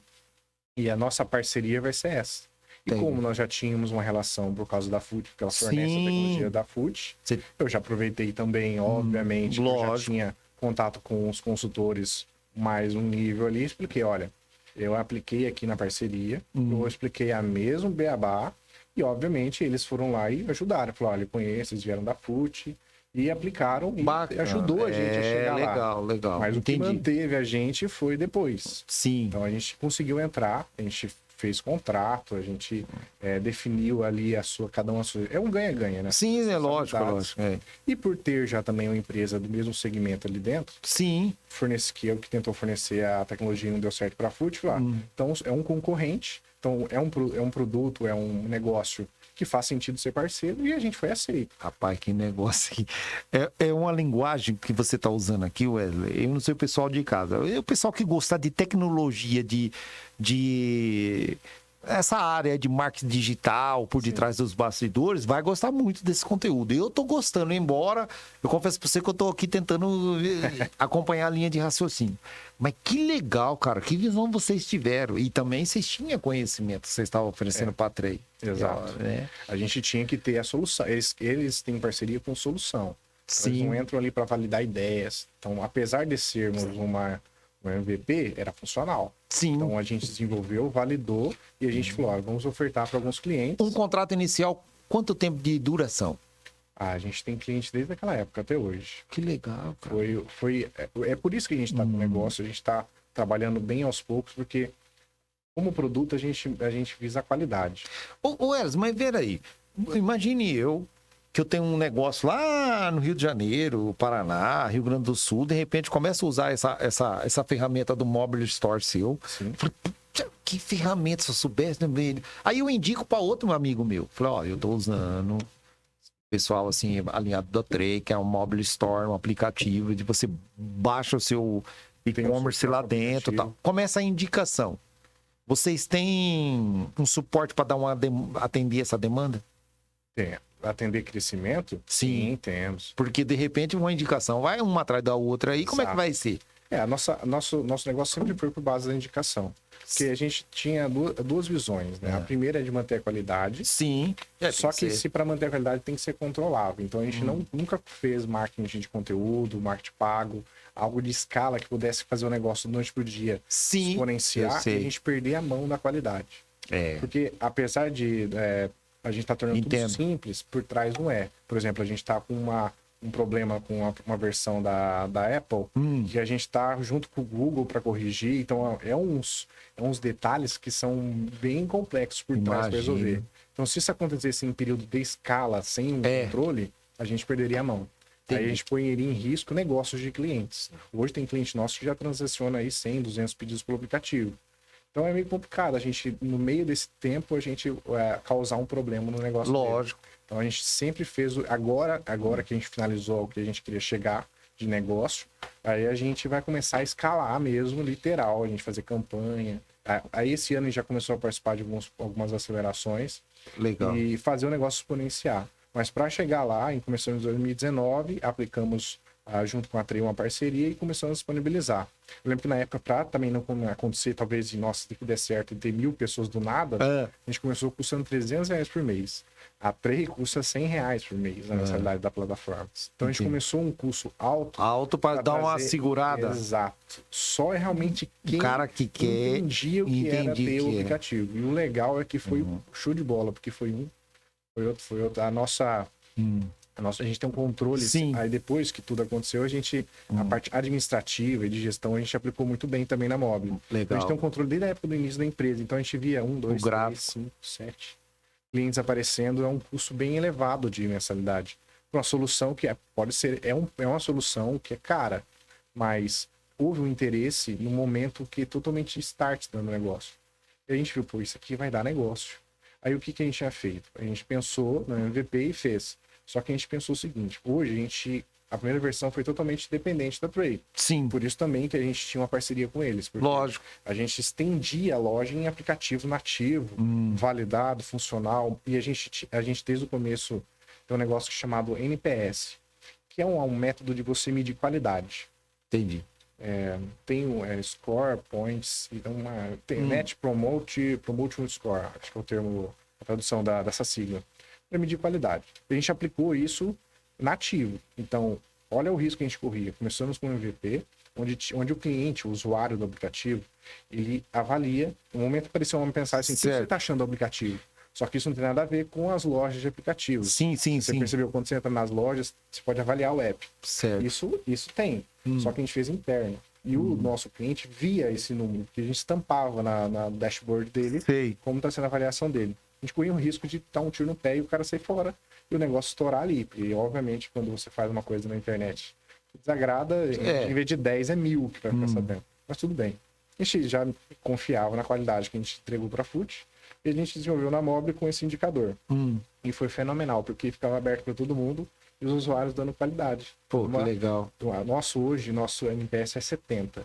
e a nossa parceria vai ser essa. E como nós já tínhamos uma relação por causa da Fut, porque ela fornece a tecnologia da Fut, eu já aproveitei também, obviamente, que eu já tinha contato com os consultores mais um nível ali, expliquei, olha, eu apliquei aqui na parceria, eu expliquei a mesmo beabá, e obviamente eles foram lá e ajudaram, falaram, olha, eu conheço, eles vieram da Fut, e aplicaram e ajudou a gente a chegar lá. Legal. Mas o que manteve a gente foi depois. Sim. Então a gente conseguiu entrar, a gente fez contrato, a gente definiu ali cada uma a sua... É um ganha-ganha, né? Sim, é lógico. E por ter já também uma empresa do mesmo segmento ali dentro, que é o que tentou fornecer a tecnologia e não deu certo para a Fut, então é um concorrente, então é um produto, é um negócio que faz sentido ser parceiro e a gente foi aceito. Rapaz, que negócio aqui. É uma linguagem que você está usando aqui, Wesley. Eu não sei o pessoal de casa. O pessoal que gosta de tecnologia, de essa área de marketing digital por detrás dos bastidores vai gostar muito desse conteúdo. Eu tô gostando, embora eu confesso pra você que eu tô aqui tentando acompanhar a linha de raciocínio. Mas que legal, cara, que visão vocês tiveram. E também vocês tinham conhecimento que vocês estavam oferecendo para a Trey. Exato. A gente tinha que ter a solução. Eles têm parceria com solução. Sim. Eles não entram ali para validar ideias. Então, apesar de sermos um MVP, era funcional. Sim. Então, a gente desenvolveu, validou e a gente falou, vamos ofertar para alguns clientes. Um contrato inicial, quanto tempo de duração? A gente tem cliente desde aquela época até hoje. Que legal, cara. É por isso que a gente está com o negócio, a gente está trabalhando bem aos poucos, porque como produto a gente visa a qualidade. Ô Elis, mas vera aí, imagine eu, que eu tenho um negócio lá no Rio de Janeiro, Paraná, Rio Grande do Sul, de repente começo a usar essa ferramenta do Mobile Store seu. Sim. Falei, que ferramenta, se eu soubesse, né? Aí eu indico para outro amigo meu. Falei, ó, eu tô usando... Pessoal, assim, alinhado da Trey, que é um Mobile Store, um aplicativo, de você baixa o seu e-commerce lá dentro, tal. Começa a indicação. Vocês têm um suporte para atender essa demanda? Tem. Atender crescimento? Sim, temos. Porque, de repente, uma indicação vai uma atrás da outra aí, como é que vai ser? Nosso negócio sempre foi por base da indicação. Porque a gente tinha duas visões, né? A primeira é de manter a qualidade. Sim. Só que se para manter a qualidade tem que ser controlável. Então a gente nunca fez marketing de conteúdo, marketing pago, algo de escala que pudesse fazer o negócio de noite pro dia exponenciar e a gente perder a mão da qualidade. Porque apesar de a gente tá tornando tudo simples, por trás não é. Por exemplo, a gente tá com um problema com uma versão da Apple, que a gente tá junto com o Google para corrigir. Então, é uns detalhes que são bem complexos por trás para resolver. Então, se isso acontecesse em período de escala, sem um controle, a gente perderia a mão. Aí a gente põeria em risco negócios de clientes. Hoje tem cliente nosso que já transaciona aí 100, 200 pedidos pelo aplicativo. Então é meio complicado a gente, no meio desse tempo, a gente causar um problema no negócio Lógico. dele. Então a gente sempre fez, agora que a gente finalizou o que a gente queria chegar de negócio, aí a gente vai começar a escalar mesmo, literal, a gente fazer campanha. Aí esse ano a gente já começou a participar de algumas acelerações. Legal. E fazer o negócio exponenciar. Mas para chegar lá, começamos em 2019, aplicamos junto com a Trey uma parceria e começamos a disponibilizar. Eu lembro que na época, para também não acontecer, talvez, se que der certo e ter 1.000 pessoas do nada, a gente começou custando R$300 por mês. A Trey custa R$100 por mês na mensalidade da plataforma. Então a gente começou um custo alto. Alto para dar uma segurada. Exato. Só é realmente quem o cara que quer entendia o que era ter o aplicativo. E o legal é que foi show de bola, porque foi outro. A nossa, a gente tem um controle. Sim. Aí depois que tudo aconteceu, a parte administrativa e de gestão, a gente aplicou muito bem também na Mobile. Legal. Então, a gente tem um controle desde a época do início da empresa. Então a gente via 1, 2, 3, 5, 7 clientes aparecendo. É um custo bem elevado de mensalidade. Uma solução que pode ser, é uma solução que é cara, mas houve um interesse no momento que é totalmente start dando negócio. E a gente viu, pô, isso aqui vai dar negócio. Aí o que a gente tinha feito? A gente pensou no MVP e fez. Só que a gente pensou o seguinte, hoje a primeira versão foi totalmente dependente da Trey. Sim. Por isso também que a gente tinha uma parceria com eles. Lógico. A gente estendia a loja em aplicativo nativo, validado, funcional. E a gente desde o começo tem um negócio chamado NPS, que é um método de você medir qualidade. Entendi. Tem score, points, tem Net Promotion Score, acho que é o termo, a tradução dessa sigla, para medir qualidade. A gente aplicou isso nativo. Então, olha o risco que a gente corria. Começamos com um MVP, onde o cliente, o usuário do aplicativo, ele avalia, no momento que apareceu uma mensagem assim, o que você está achando do aplicativo? Só que isso não tem nada a ver com as lojas de aplicativos. Sim. Você percebeu, quando você entra nas lojas, você pode avaliar o app. Certo. Isso tem. Só que a gente fez interno. E o nosso cliente via esse número, que a gente estampava na dashboard dele, como está sendo a avaliação dele. A gente corria um risco de dar um tiro no pé e o cara sair fora e o negócio estourar ali. E, obviamente, quando você faz uma coisa na internet desagrada, em vez de 10, é 1.000 que vai ficar sabendo. Mas tudo bem. A gente já confiava na qualidade que a gente entregou para a FUT e a gente desenvolveu na Mobile com esse indicador. E foi fenomenal, porque ficava aberto para todo mundo e os usuários dando qualidade. Pô, que legal. Nosso NPS é 70.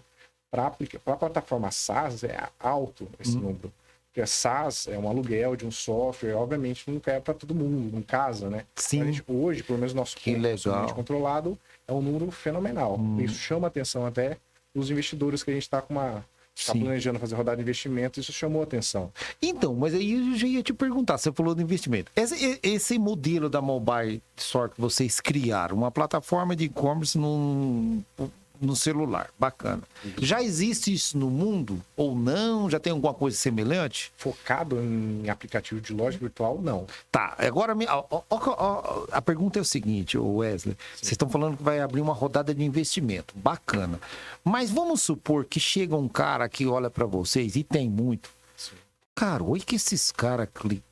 Para a plataforma SaaS é alto esse número. Porque a SaaS é um aluguel de um software, obviamente nunca é para todo mundo, não casa, né? Sim. Então, hoje, pelo menos nosso Que legal. ambiente controlado, é um número fenomenal. Isso chama atenção até dos investidores que a gente está planejando fazer rodada de investimento, isso chamou atenção. Então, mas aí eu já ia te perguntar, você falou do investimento. Esse modelo da Mobile Store que vocês criaram, uma plataforma de e-commerce no celular, bacana. Já existe isso no mundo ou não? Já tem alguma coisa semelhante? Focado em aplicativo de loja virtual, não. Tá, agora a pergunta é o seguinte, Wesley. Vocês estão falando que vai abrir uma rodada de investimento, bacana. Mas vamos supor que chega um cara que olha para vocês, e tem muito. Sim. Cara, olha que esses caras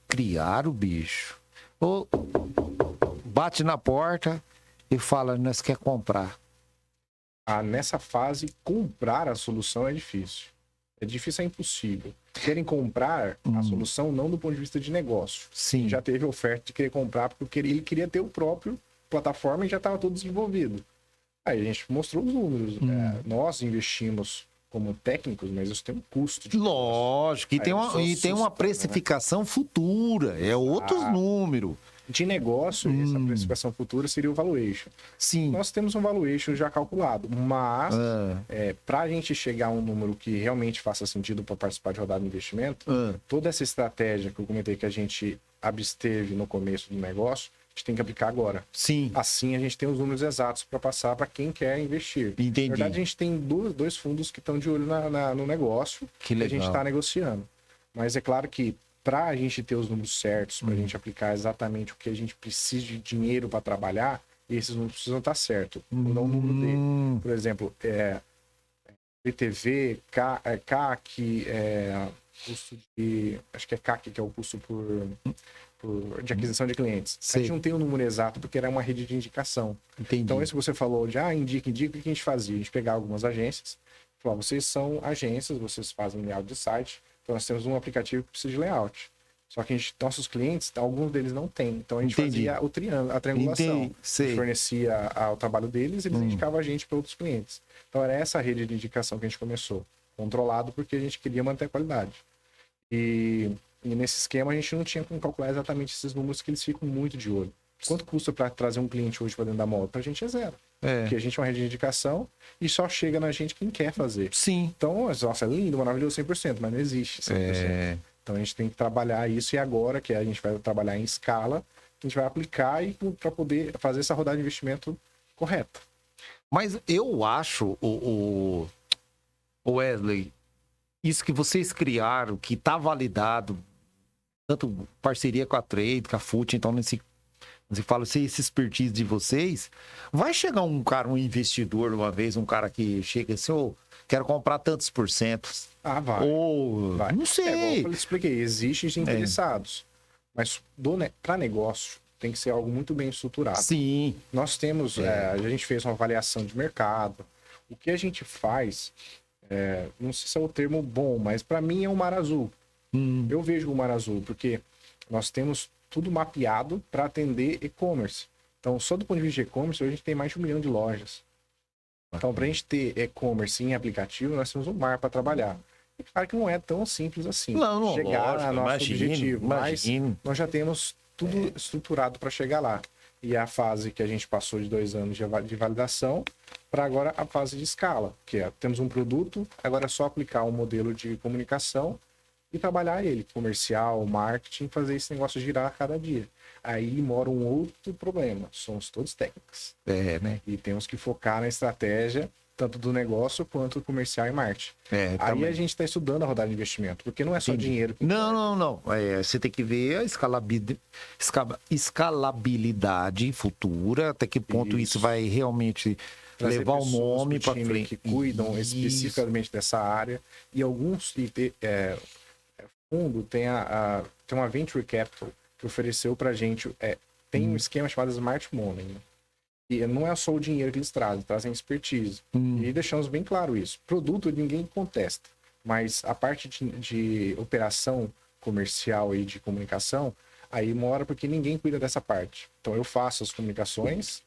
criaram, bicho. Ou bate na porta e fala, nós quer comprar. Nessa fase, comprar a solução é difícil. É difícil, é impossível. Querem comprar a solução não do ponto de vista de negócio. Sim. Já teve oferta de querer comprar porque ele queria ter o próprio plataforma e já estava todo desenvolvido. Aí a gente mostrou os números. Nós investimos como técnicos, mas isso tem um custo. Lógico, e tem uma precificação futura, é outros números. De negócio, essa precificação futura seria o valuation. Sim. Nós temos um valuation já calculado, mas para a gente chegar a um número que realmente faça sentido para participar de rodada de investimento, toda essa estratégia que eu comentei que a gente absteve no começo do negócio, a gente tem que aplicar agora. Sim. Assim a gente tem os números exatos para passar para quem quer investir. Entendi. Na verdade, a gente tem dois fundos que estão de olho no negócio que a gente está negociando. Mas é claro que para a gente ter os números certos, para a gente aplicar exatamente o que a gente precisa de dinheiro para trabalhar, esses números precisam estar certos. Não o número dele. Por exemplo, PTV, CAC, custo de... Acho que é CAC, que é o custo de aquisição de clientes. Sei. A gente não tem o número exato, porque era uma rede de indicação. Entendi. Então, isso que você falou de, indica, o que a gente fazia? A gente pegava algumas agências, falava, vocês são agências, vocês fazem layout de site, então nós temos um aplicativo que precisa de layout. Só que nossos clientes, alguns deles não têm. Então a gente fazia a triangulação. A gente fornecia o trabalho deles e eles indicavam a gente para outros clientes. Então era essa rede de indicação que a gente começou. Controlado porque a gente queria manter a qualidade. E nesse esquema a gente não tinha como calcular exatamente esses números que eles ficam muito de olho. Quanto custa para trazer um cliente hoje para dentro da moda? Para a gente é zero. Porque a gente é uma rede de indicação e só chega na gente quem quer fazer. Sim. Então, nossa, é lindo, maravilhoso 100%, mas não existe 100%. Então a gente tem que trabalhar isso e agora que a gente vai trabalhar em escala, a gente vai aplicar para poder fazer essa rodada de investimento correta. Mas eu acho, o Wesley, isso que vocês criaram, que está validado, tanto parceria com a Trade, com a FUT, então você fala, esse expertise de vocês, vai chegar um investidor uma vez, um cara que chega assim, quero comprar tantos %. Vai. Vai. Não sei. Igual eu expliquei, existem interessados. Mas para negócio, tem que ser algo muito bem estruturado. Sim. Nós temos, a gente fez uma avaliação de mercado. O que a gente faz, não sei se é o termo bom, mas para mim é um mar azul. Eu vejo o mar azul, porque nós temos tudo mapeado para atender e-commerce. Então, só do ponto de vista de e-commerce, hoje a gente tem mais de 1 milhão de lojas. Então, para a gente ter e-commerce em aplicativo, nós temos um mar para trabalhar. E claro que não é tão simples assim. Não, chegar lógico, a nosso objetivo. Mas nós já temos tudo estruturado para chegar lá. E a fase que a gente passou de 2 anos de validação para agora a fase de escala. Que temos um produto, agora é só aplicar um modelo de comunicação e trabalhar ele, comercial, marketing, fazer esse negócio girar a cada dia. Aí mora um outro problema, somos todos técnicos. Né? E temos que focar na estratégia, tanto do negócio quanto do comercial e marketing. Aí também. a gente está estudando a rodada de investimento, porque não é só dinheiro. Não. Você tem que ver a escalabilidade futura, até que ponto isso vai realmente trazer levar o nome para frente. Que cuidam especificamente dessa área. E alguns fundo tem uma Venture Capital que ofereceu para a gente, tem um esquema chamado Smart Money, né? E não é só o dinheiro que eles trazem expertise. E deixamos bem claro isso. Produto ninguém contesta, mas a parte de operação comercial e de comunicação, aí mora porque ninguém cuida dessa parte. Então eu faço as comunicações,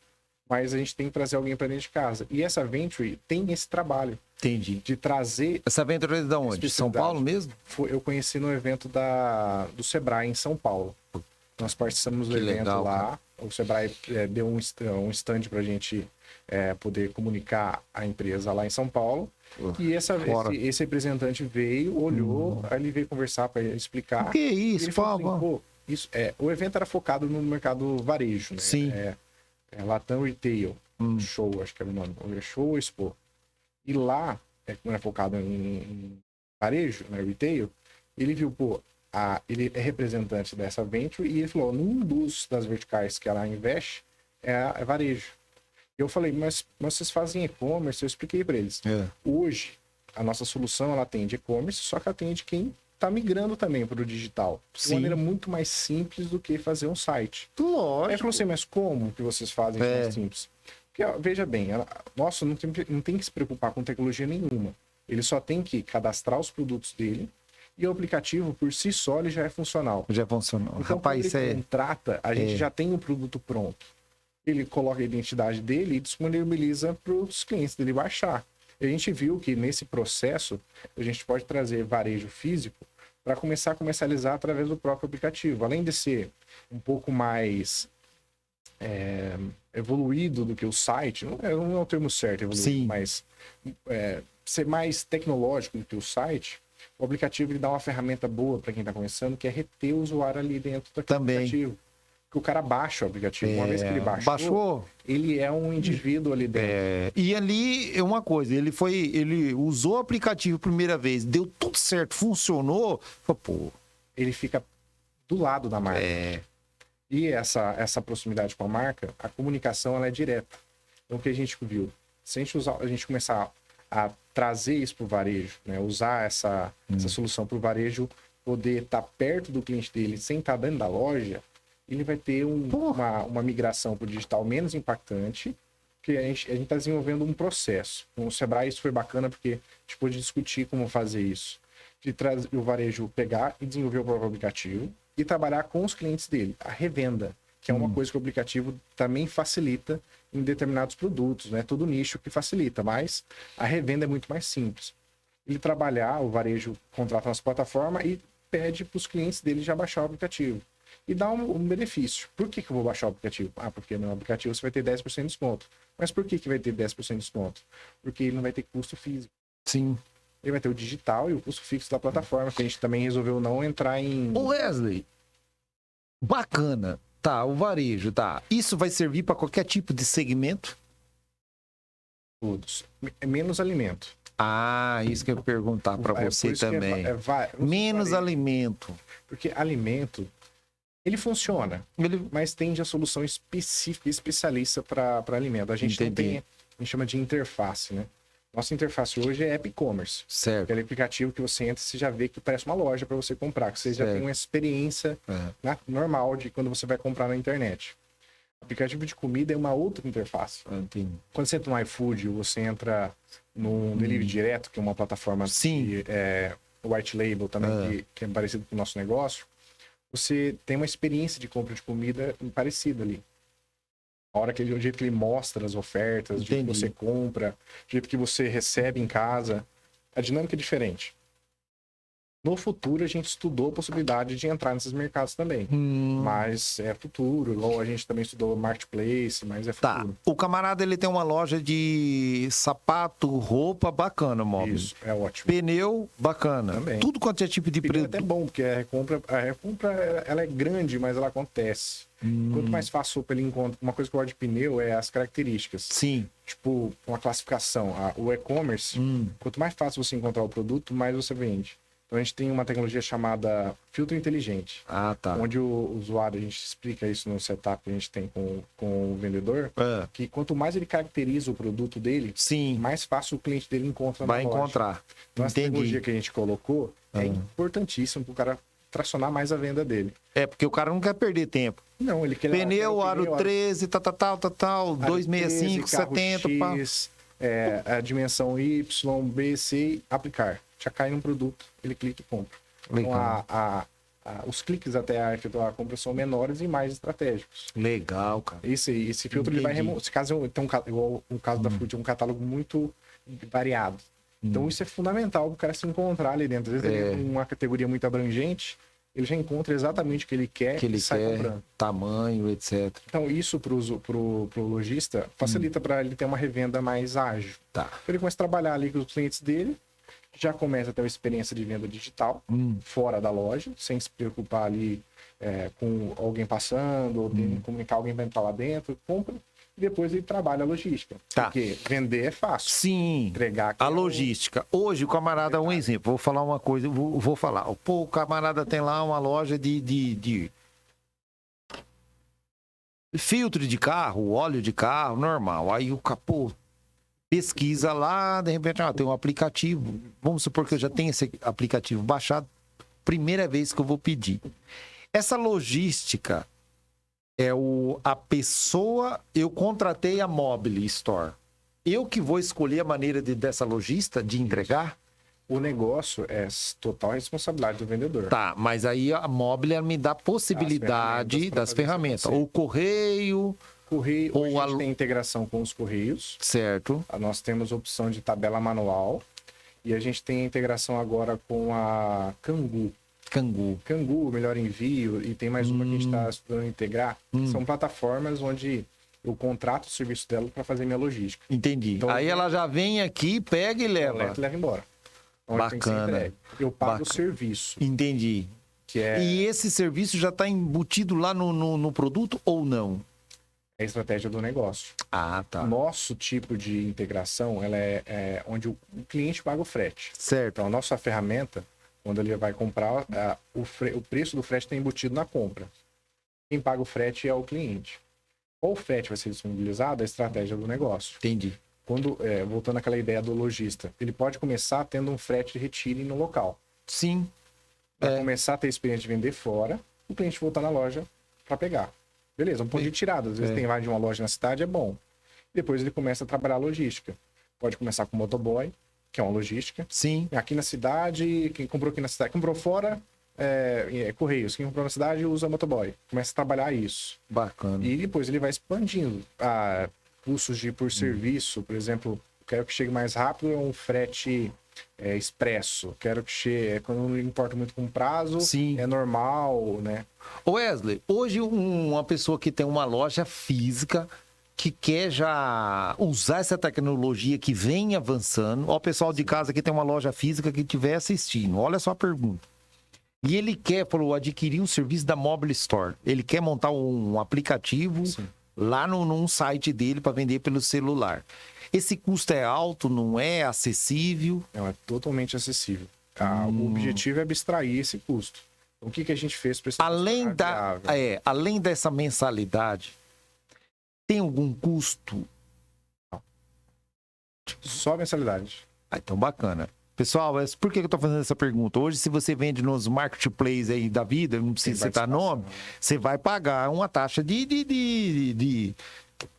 mas a gente tem que trazer alguém para dentro de casa. E essa Venture tem esse trabalho Entendi. de trazer... Essa Venture é de onde? São Paulo mesmo? Eu conheci no evento do Sebrae, em São Paulo. Nós participamos do evento legal, lá. cara. O Sebrae deu um stand para a gente poder comunicar a empresa lá em São Paulo. E esse representante veio, olhou, aí ele veio conversar para explicar. O que é isso, ele falou assim, pô? O evento era focado no mercado varejo, né? Sim. Latam Retail Show, acho que era o nome. Show ou Expo. E lá, como era focado em varejo, né, retail, ele viu, ele é representante dessa Venture e ele falou, das verticais que ela investe é varejo. E eu falei, mas vocês fazem e-commerce? Eu expliquei para eles. Hoje, a nossa solução, ela atende e-commerce, só que atende quem está migrando também para o digital. De uma maneira muito mais simples do que fazer um site. Lógico. Aí eu falei assim, mas como que vocês fazem isso mais simples? Porque, veja bem, não tem que se preocupar com tecnologia nenhuma. Ele só tem que cadastrar os produtos dele e o aplicativo, por si só, ele já é funcional. Já é funcional. Então, Rapaz, quando ele contrata, a gente já tem o produto pronto. Ele coloca a identidade dele e disponibiliza para os clientes dele baixar. E a gente viu que nesse processo, a gente pode trazer varejo físico para começar a comercializar através do próprio aplicativo. Além de ser um pouco mais evoluído do que o site, não é o termo certo, evoluído, mas ser mais tecnológico do que o site, o aplicativo ele dá uma ferramenta boa para quem está começando, que é reter o usuário ali dentro daquele aplicativo. Porque o cara baixa o aplicativo. Uma vez que ele baixou, ele é um indivíduo ali dentro. E ali é uma coisa, ele usou o aplicativo a primeira vez, deu tudo certo, funcionou, ele fica do lado da marca. E essa proximidade com a marca, a comunicação ela é direta. Então o que a gente viu? Se a gente começar a trazer isso para o varejo, né? Usar essa solução para o varejo poder estar perto do cliente dele sem estar dentro da loja, ele vai ter uma migração para o digital menos impactante, porque a gente está desenvolvendo um processo. Com o Sebrae isso foi bacana, porque a gente pôde discutir como fazer isso. De trazer o varejo pegar e desenvolver o próprio aplicativo e trabalhar com os clientes dele. A revenda, que é uma coisa que o aplicativo também facilita em determinados produtos, né? Todo nicho que facilita, mas a revenda é muito mais simples. Ele trabalhar, o varejo contrata nossa plataforma e pede para os clientes dele já baixar o aplicativo. E dá um benefício. Por que eu vou baixar o aplicativo? Porque no aplicativo você vai ter 10% de desconto. Mas por que vai ter 10% de desconto? Porque ele não vai ter custo físico. Sim. Ele vai ter o digital e o custo fixo da plataforma, que a gente também resolveu não entrar em... Ô Wesley, bacana. Tá, o varejo, tá. Isso vai servir para qualquer tipo de segmento? Todos. Menos alimento. Isso que eu ia perguntar para você também. Menos alimento. Porque alimento, ele funciona, mas tende a solução específica, especialista para alimento. A gente não tem, a gente chama de interface, né? Nossa interface hoje é app e-commerce. Certo. Aquele aplicativo que você entra e você já vê que parece uma loja para você comprar, que você já tem uma experiência normal de quando você vai comprar na internet. O aplicativo de comida é uma outra interface. Entendi. Quando você entra no iFood, você entra no Delivery Direto, que é uma plataforma de white label também, que é parecido com o nosso negócio, você tem uma experiência de compra de comida parecida ali. O jeito que ele mostra as ofertas, o jeito que você compra, o jeito que você recebe em casa, a dinâmica é diferente. No futuro, a gente estudou a possibilidade de entrar nesses mercados também. Mas é futuro. Igual a gente também estudou marketplace, mas é futuro. Tá. O camarada, ele tem uma loja de sapato, roupa, bacana, móvel. Isso, é ótimo. Pneu, bacana. Também. Tudo quanto é tipo de produto. É até bom, porque a recompra ela é grande, mas ela acontece. Quanto mais fácil ele encontra... Uma coisa que eu gosto de pneu é as características. Sim. Tipo, uma classificação. O e-commerce, quanto mais fácil você encontrar o produto, mais você vende. Então a gente tem uma tecnologia chamada filtro inteligente. Tá. Onde o usuário, a gente explica isso no setup que a gente tem com o vendedor, que quanto mais ele caracteriza o produto dele, mais fácil o cliente dele encontra na loja. Vai encontrar. Então essa tecnologia que a gente colocou é importantíssima para o cara tracionar mais a venda dele. Porque o cara não quer perder tempo. Não, ele quer... Pneu, aro 13, tal, 265, 70, X, a dimensão Y, B, C, aplicar. Já cai num produto, ele clica e compra. Legal. Então, a os cliques até a efetuar a compra são menores e mais estratégicos. Legal, cara. Esse filtro ele vai remover. Se caso então, igual o caso da Food, é um catálogo muito variado. Então isso é fundamental para o cara se encontrar ali dentro. Às vezes ele tem uma categoria muito abrangente, ele já encontra exatamente o que ele quer Que ele e sai quer, comprando. tamanho, etc. Então isso pro lojista facilita para ele ter uma revenda mais ágil. Tá. Então, ele começa a trabalhar ali com os clientes dele, já começa a ter uma experiência de venda digital, fora da loja, sem se preocupar ali com alguém passando, ou tem que comunicar alguém vai entrar lá dentro, compra, e depois ele trabalha a logística. Tá. Porque vender é fácil. Sim. Entregar aqui A logística. Hoje o camarada, um exemplo, vou falar uma coisa, vou falar. Pô, o camarada tem lá uma loja de filtro de carro, óleo de carro, normal. Aí o capô pesquisa lá, de repente, tem um aplicativo. Vamos supor que eu já tenho esse aplicativo baixado. Primeira vez que eu vou pedir. Essa logística a pessoa, eu contratei a Mobile Store. Eu que vou escolher a maneira dessa lojista de entregar? O negócio é total responsabilidade do vendedor. Tá, mas aí a Mobile ela me dá possibilidade das ferramentas. O correio. Hoje a gente tem integração com os correios. Certo. Nós temos opção de tabela manual. E a gente tem a integração agora com a Cangu. Cangu, Melhor Envio, e tem mais uma que a gente está estudando integrar. São plataformas onde eu contrato o serviço dela para fazer minha logística. Entendi. Então, aí ela já vem aqui, pega e leva. Leva embora. Onde Bacana. Eu pago o serviço. Entendi. E esse serviço já está embutido lá no produto ou não? É a estratégia do negócio. Ah, tá. Nosso tipo de integração, ela é onde o cliente paga o frete. Certo. Então, a nossa ferramenta, quando ele vai comprar, o preço do frete está embutido na compra. Quem paga o frete é o cliente. Ou o frete vai ser disponibilizado, é a estratégia do negócio. Entendi. Voltando àquela ideia do lojista, ele pode começar tendo um frete de retire no local. Sim. Vai começar a ter experiência de vender fora, o cliente voltar na loja para pegar. Beleza, um ponto de retirada. Às vezes tem mais de uma loja na cidade, é bom. Depois ele começa a trabalhar a logística. Pode começar com motoboy, que é uma logística. Sim. Aqui na cidade, quem comprou aqui na cidade, comprou fora, Correios. Quem comprou na cidade usa motoboy. Começa a trabalhar isso. Bacana. E depois ele vai expandindo. Custos por serviço, por exemplo, quero que chegue mais rápido, é um frete expresso. Quero que chegue, quando não importa muito com prazo, Sim. é normal, né? Wesley, hoje uma pessoa que tem uma loja física que quer já usar essa tecnologia que vem avançando, o pessoal de casa que tem uma loja física que estiver assistindo, olha só a pergunta. E ele falou, adquirir um serviço da Mobile Store. Ele quer montar um aplicativo lá num site dele para vender pelo celular. Esse custo é alto, não é acessível? Não, é totalmente acessível. O objetivo é abstrair esse custo. O que a gente fez para esse além dessa mensalidade, tem algum custo? Só mensalidade. Então, bacana. Pessoal, por que eu estou fazendo essa pergunta? Hoje, se você vende nos marketplaces aí da vida, não precisa citar nome, você vai pagar uma taxa de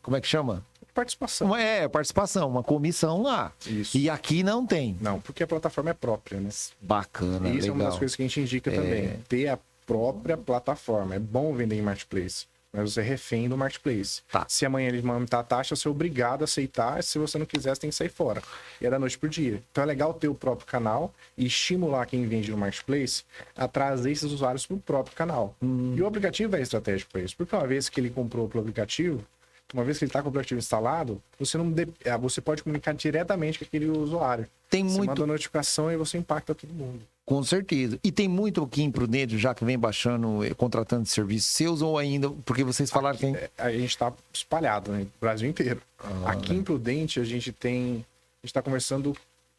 como é que chama? Participação. Participação, uma comissão lá. Isso. E aqui não tem. Não, porque a plataforma é própria, né? Bacana, e isso legal. é uma das coisas que a gente indica também. Ter a própria plataforma. É bom vender em marketplace, mas você é refém do marketplace. Tá. Se amanhã eles aumentar a taxa, você é obrigado a aceitar. Se você não quiser, você tem que sair fora. E é da noite pro dia. Então é legal ter o próprio canal e estimular quem vende no marketplace a trazer esses usuários pro próprio canal. E o aplicativo é estratégico para isso. Porque uma vez que ele comprou pro aplicativo, uma vez que ele está com o aplicativo instalado, você pode comunicar diretamente com aquele usuário. Você manda a notificação e você impacta todo mundo. Com certeza. E tem muito aqui em Prudente, já que vem baixando, contratando serviços seus, ou ainda, porque vocês falaram que... A gente está espalhado, né? No Brasil inteiro. Aqui em Prudente, a gente está conversando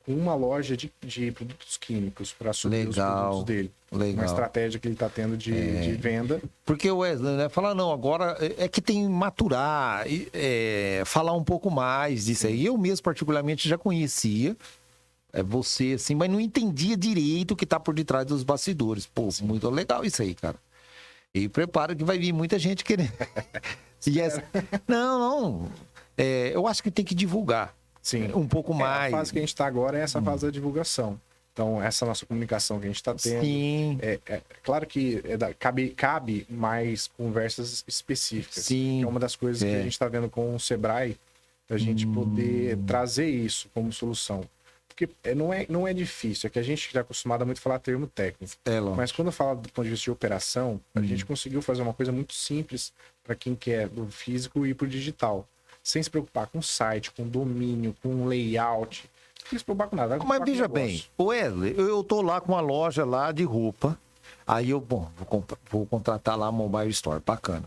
com uma loja de produtos químicos para subir os produtos dele. Legal. Uma estratégia que ele está tendo de venda. Porque o Wesley, né? Falar, não, agora é que tem que maturar, falar um pouco mais disso aí. Eu mesmo, particularmente, já conhecia você, assim, mas não entendia direito o que está por detrás dos bastidores. Pô, muito legal isso aí, cara. E prepara que vai vir muita gente querendo. Não. Eu acho que tem que divulgar. Sim. Um pouco mais. A fase que a gente está agora é essa fase da divulgação. Então, essa nossa comunicação que a gente está tendo. Sim. Claro que cabe mais conversas específicas. Sim. Que é uma das coisas que a gente está vendo com o Sebrae, a gente poder trazer isso como solução. Porque não é difícil, é que a gente está acostumado a muito falar termo técnico. Mas quando fala do ponto de vista de operação, a gente conseguiu fazer uma coisa muito simples para quem quer do físico ir para o digital. Sem se preocupar com site, com domínio, com layout. Não se preocupar com nada. Mas veja bem, Wesley, eu tô lá com uma loja lá de roupa. Aí eu, vou contratar lá a Mobile Store, bacana.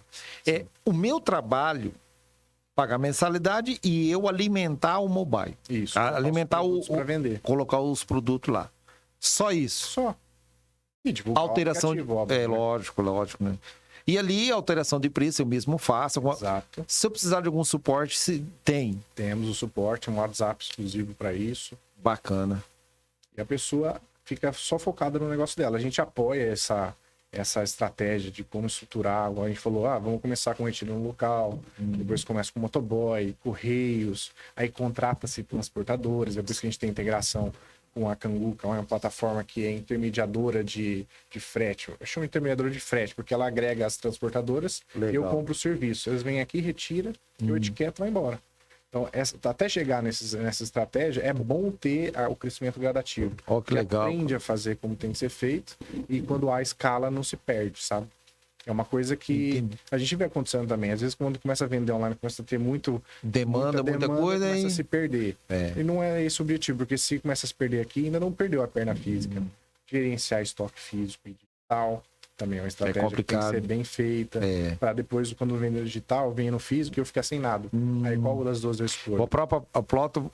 O meu trabalho, pagar mensalidade e eu alimentar o mobile. Isso. Alimentar para vender. Colocar os produtos lá. Só isso. Só. E divulgar alteração o óbvio, lógico, né? E ali, alteração de preço eu mesmo faço. Exato. Se eu precisar de algum suporte, tem. Temos o suporte, um WhatsApp exclusivo para isso. Bacana. E a pessoa fica só focada no negócio dela. A gente apoia essa estratégia de como estruturar. Agora a gente falou, vamos começar com retiro no local, depois começa com motoboy, correios, aí contrata-se transportadores, depois que a gente tem integração com a Cangu, que é uma plataforma que é intermediadora de frete. Eu chamo intermediadora de frete, porque ela agrega as transportadoras e eu compro o serviço. Eles vêm aqui, retira, eu etiqueto e vai embora. Então, até chegar nessa estratégia, é bom ter o crescimento gradativo. Que legal. Aprende a fazer como tem que ser feito e quando há escala não se perde, sabe? É uma coisa que a gente vê acontecendo também. Às vezes, quando começa a vender online, começa a ter muita coisa, começa a se perder. E não é esse o objetivo, porque se começa a se perder aqui, ainda não perdeu a perna física. Gerenciar estoque físico e digital também é uma estratégia que tem que ser bem feita. Para depois, quando vender no digital, venha no físico e eu ficar sem nada. Aí qual das duas eu escolho? O próprio Ploto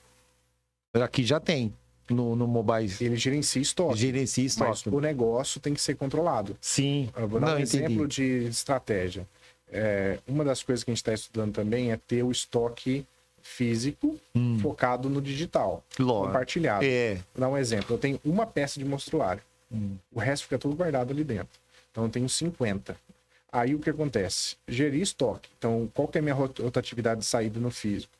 aqui já tem. No mobile. Ele gerencia estoque. Mas o negócio tem que ser controlado. Sim. Eu vou dar um exemplo de estratégia. Uma das coisas que a gente está estudando também é ter o estoque físico focado no digital. Compartilhado. Vou dar um exemplo. Eu tenho uma peça de mostruário. O resto fica tudo guardado ali dentro. Então eu tenho 50. Aí o que acontece? Gerir estoque. Então, qual que é a minha rotatividade de saída no físico?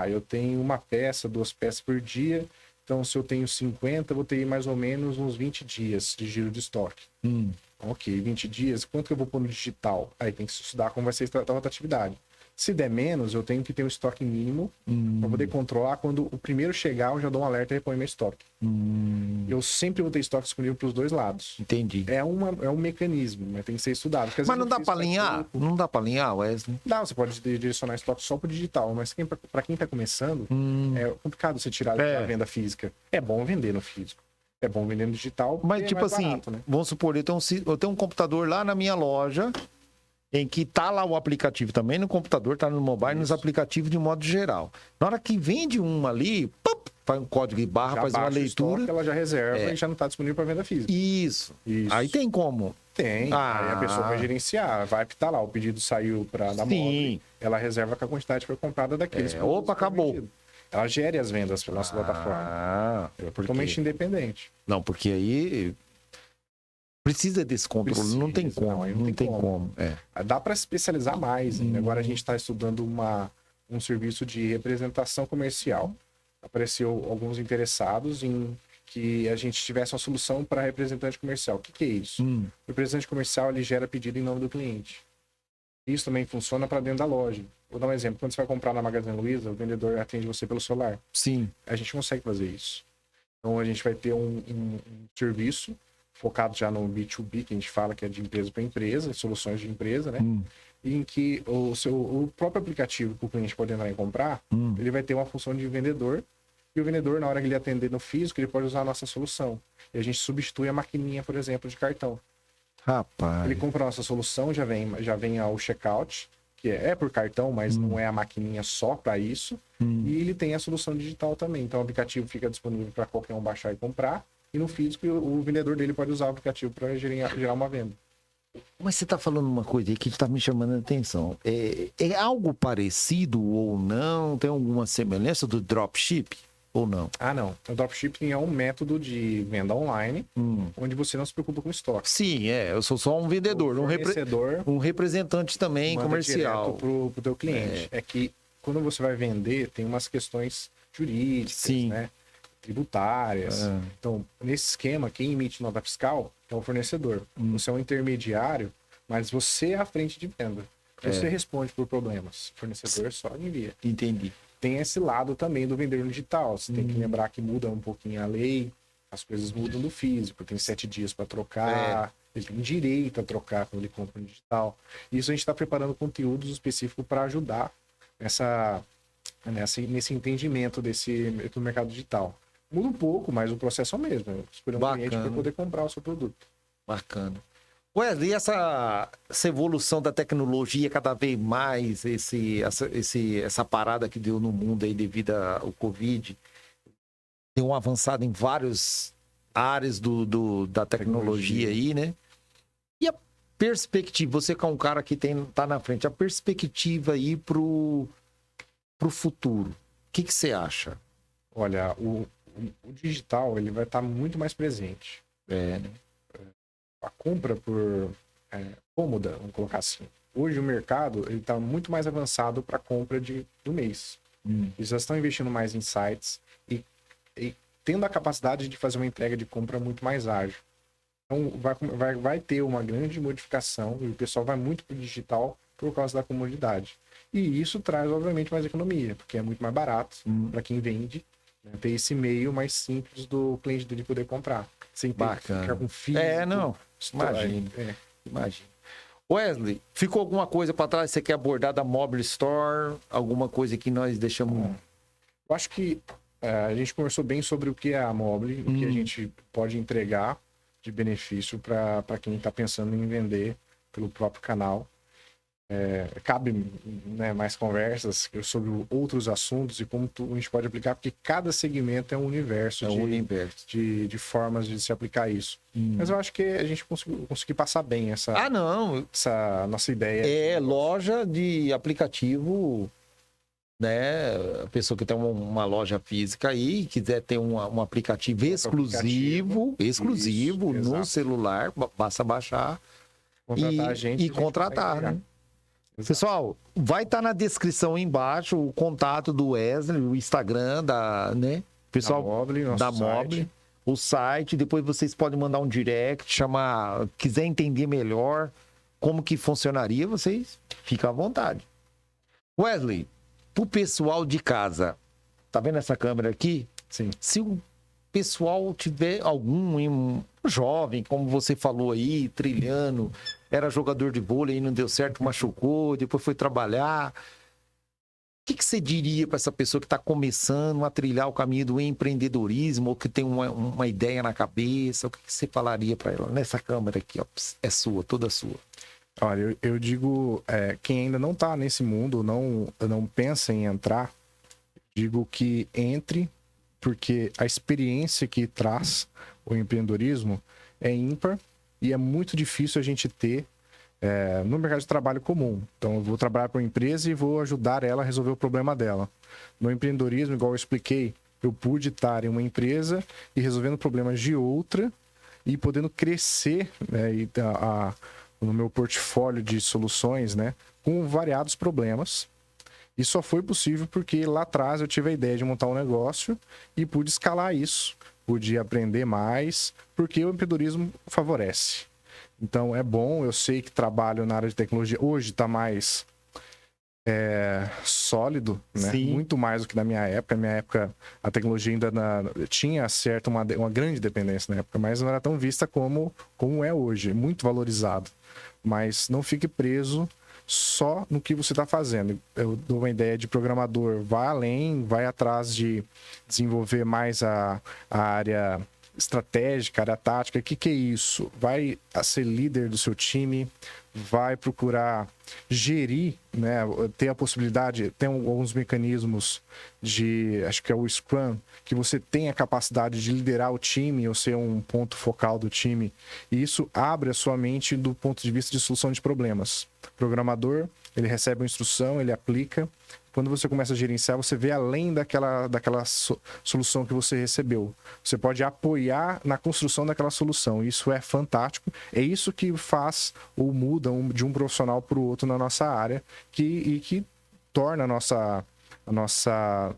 Eu tenho uma peça, 2 peças por dia. Então, se eu tenho 50, eu vou ter mais ou menos uns 20 dias de giro de estoque. Ok, 20 dias. Quanto que eu vou pôr no digital? Aí tem que estudar como vai ser a rotatividade. Se der menos, eu tenho que ter um estoque mínimo para poder controlar. Quando o primeiro chegar, eu já dou um alerta e reponho meu estoque. Eu sempre vou ter estoque disponível para os dois lados. Entendi. É um mecanismo, mas tem que ser estudado. Mas não dá para alinhar? Não dá para alinhar, Wesley? Dá, você pode direcionar estoque só para o digital, mas para quem está começando, é complicado você tirar da venda física. É bom vender no físico. É bom vender no digital. Mas tipo assim, barato, né? Vamos supor, eu tenho um computador lá na minha loja, em que tá lá o aplicativo também no computador, tá no mobile, nos aplicativos de modo geral. Na hora que vende um ali, faz um código de barra, faz uma leitura. Estoque, ela já reserva e já não está disponível para venda física. Isso. Aí tem como? Tem. Aí a pessoa vai gerenciar, vai apitar lá. O pedido saiu da Mob, ela reserva com a quantidade que foi comprada daqueles. Acabou. Vendido. Ela gere as vendas para nossa plataforma. É totalmente independente. Não, porque aí precisa desse controle, não tem como. Não tem como. Dá para especializar mais. Agora a gente está estudando um serviço de representação comercial. Apareceu alguns interessados em que a gente tivesse uma solução para representante comercial. O que é isso? O representante comercial ele gera pedido em nome do cliente. Isso também funciona para dentro da loja. Vou dar um exemplo. Quando você vai comprar na Magazine Luiza, o vendedor atende você pelo celular. Sim. A gente consegue fazer isso. Então, a gente vai ter um serviço focado já no B2B, que a gente fala que é de empresa para empresa, soluções de empresa, né? Em que o próprio aplicativo que o cliente pode entrar e comprar, ele vai ter uma função de vendedor. E o vendedor, na hora que ele atender no físico, ele pode usar a nossa solução. E a gente substitui a maquininha, por exemplo, de cartão. Rapaz. Ele compra a nossa solução, já vem ao checkout, que é por cartão, mas não é a maquininha só para isso. E ele tem a solução digital também. Então o aplicativo fica disponível para qualquer um baixar e comprar. E no físico, o vendedor dele pode usar o aplicativo para gerar uma venda. Mas você está falando uma coisa aí que está me chamando a atenção. É algo parecido ou não? Tem alguma semelhança do dropship ou não? Não. O dropshipping é um método de venda online, onde você não se preocupa com estoque. Sim, eu sou só um vendedor, um representante também comercial. Para o teu cliente. É que quando você vai vender, tem umas questões jurídicas, né? tributárias. Então, nesse esquema, quem emite nota fiscal é o fornecedor. Você é um intermediário, mas você é a frente de venda. Você responde por problemas. O fornecedor só envia. Entendi. Tem esse lado também do vendedor digital. Você tem que lembrar que muda um pouquinho a lei, as coisas mudam do físico, tem 7 dias para trocar, ele tem direito a trocar quando ele compra no digital. Isso a gente está preparando conteúdos específicos para ajudar nesse entendimento do mercado digital. Muda um pouco, mas o processo é o mesmo. É escolher um cliente para poder comprar o seu produto. Bacana. Wesley, essa evolução da tecnologia cada vez mais, essa parada que deu no mundo aí devido ao Covid, deu uma avançada em várias áreas da tecnologia aí, né? E a perspectiva, você que é um cara que tá na frente, a perspectiva aí pro futuro, o que você acha? Olha, o digital, ele vai estar muito mais presente. Né? A compra por cômoda, vamos colocar assim. Hoje o mercado ele está muito mais avançado para a compra do mês. Eles já estão investindo mais em sites e tendo a capacidade de fazer uma entrega de compra muito mais ágil. Então vai ter uma grande modificação e o pessoal vai muito para o digital por causa da comodidade. E isso traz, obviamente, mais economia, porque é muito mais barato para quem vende, né, ter esse meio mais simples do cliente dele poder comprar. Sem ter que ficar com físico. Imagina. Wesley, ficou alguma coisa para trás? Você quer abordar da Mobile Store? Alguma coisa que nós deixamos... Eu acho que a gente conversou bem sobre o que é a Mobile, o que a gente pode entregar de benefício para quem está pensando em vender pelo próprio canal. Cabe, né, mais conversas sobre outros assuntos e como a gente pode aplicar, porque cada segmento é um universo, de formas de se aplicar isso. Mas eu acho que a gente conseguiu passar bem essa nossa ideia. Loja de aplicativo, né? A pessoa que tem uma loja física aí, quiser ter um aplicativo exclusivo no celular, basta baixar contratar a gente e contratar, né? Exato. Pessoal, vai estar na descrição aí embaixo o contato do Wesley, o Instagram da Mobile, o site. Depois vocês podem mandar um direct, quiser entender melhor como que funcionaria, vocês ficam à vontade. Wesley, pro pessoal de casa, tá vendo essa câmera aqui? Sim. Se o pessoal tiver algum jovem, como você falou aí, trilhando, era jogador de vôlei e não deu certo, machucou, depois foi trabalhar. O que você diria para essa pessoa que está começando a trilhar o caminho do empreendedorismo ou que tem uma ideia na cabeça? O que você falaria para ela? Nessa câmera aqui, ó, é sua, toda sua. Olha, eu digo, quem ainda não está nesse mundo, não pensa em entrar, digo que entre, porque a experiência que traz o empreendedorismo é ímpar e é muito difícil a gente ter no mercado de trabalho comum. Então, eu vou trabalhar para uma empresa e vou ajudar ela a resolver o problema dela. No empreendedorismo, igual eu expliquei, eu pude estar em uma empresa e resolvendo problemas de outra e podendo crescer, né, no meu portfólio de soluções, né, com variados problemas. E só foi possível porque lá atrás eu tive a ideia de montar um negócio e pude escalar isso, pude aprender mais, porque o empreendedorismo favorece. Então é bom, eu sei que trabalho na área de tecnologia hoje está mais sólido, né? Muito mais do que na minha época. Na minha época a tecnologia ainda tinha certo uma grande dependência na época, mas não era tão vista como é hoje, muito valorizado. Mas não fique preso só no que você está fazendo. Eu dou uma ideia de programador, vai além, vai atrás de desenvolver mais a área estratégica, área tática. O que é isso? Vai ser líder do seu time, vai procurar gerir, né? Ter a possibilidade, tem alguns mecanismos acho que é o Scrum, que você tem a capacidade de liderar o time ou ser um ponto focal do time. E isso abre a sua mente do ponto de vista de solução de problemas. O programador, ele recebe uma instrução, ele aplica. Quando você começa a gerenciar, você vê além daquela solução que você recebeu. Você pode apoiar na construção daquela solução. Isso é fantástico. É isso que faz ou muda de um profissional para o outro na nossa área, que torna a nossa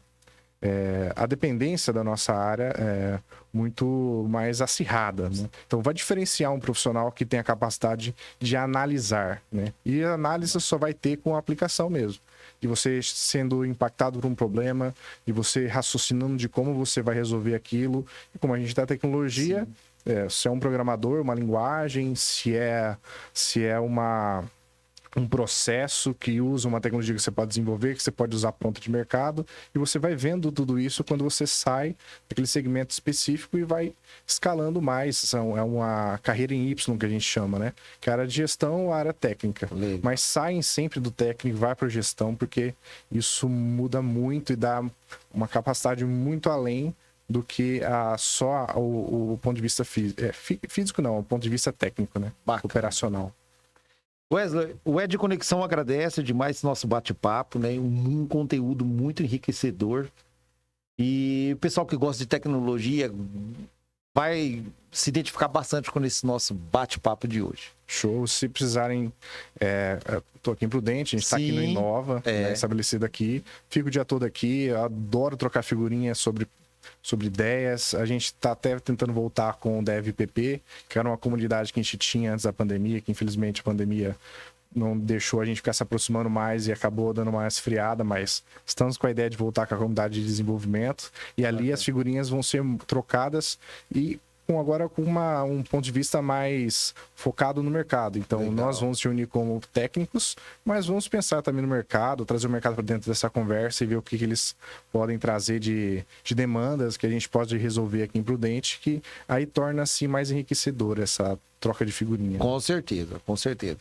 a dependência da nossa área é muito mais acirrada, né? Então, vai diferenciar um profissional que tem a capacidade de analisar, né? E a análise só vai ter com a aplicação mesmo. De você sendo impactado por um problema, de você raciocinando de como você vai resolver aquilo. E como a gente tem a tecnologia, se é um programador, uma linguagem, se é um processo que usa uma tecnologia que você pode desenvolver, que você pode usar pronta de mercado, e você vai vendo tudo isso quando você sai daquele segmento específico e vai escalando mais. É uma carreira em Y que a gente chama, né? Que é a área de gestão ou a área técnica. Legal. Mas saem sempre do técnico e vai para a gestão, porque isso muda muito e dá uma capacidade muito além do que só o ponto de vista físico, não, o ponto de vista técnico, né? Bacana. Operacional. Wesley, o Ed Conexão agradece demais esse nosso bate-papo, né? Um conteúdo muito enriquecedor. E o pessoal que gosta de tecnologia vai se identificar bastante com esse nosso bate-papo de hoje. Show. Se precisarem, tô aqui em Prudente, a gente tá aqui no Inova, né, estabelecido aqui. Fico o dia todo aqui, adoro trocar figurinhas sobre ideias. A gente está até tentando voltar com o DevPP, que era uma comunidade que a gente tinha antes da pandemia, que infelizmente a pandemia não deixou a gente ficar se aproximando mais e acabou dando uma esfriada, mas estamos com a ideia de voltar com a comunidade de desenvolvimento. E ali as figurinhas vão ser trocadas e agora com um ponto de vista mais focado no mercado. Então, Legal. Nós vamos se unir como técnicos, mas vamos pensar também no mercado, trazer o mercado para dentro dessa conversa e ver o que eles podem trazer de demandas que a gente pode resolver aqui em Prudente, que aí torna-se mais enriquecedora essa troca de figurinha. Com certeza, com certeza.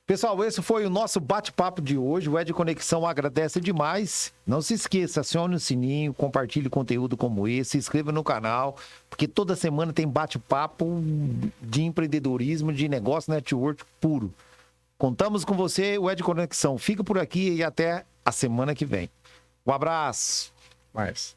Pessoal, esse foi o nosso bate-papo de hoje. O Ed Conexão agradece demais. Não se esqueça, acione o sininho, compartilhe conteúdo como esse, se inscreva no canal, porque toda semana tem bate-papo de empreendedorismo, de negócio, network puro. Contamos com você, o Ed Conexão. Fica por aqui e até a semana que vem. Um abraço. Mais.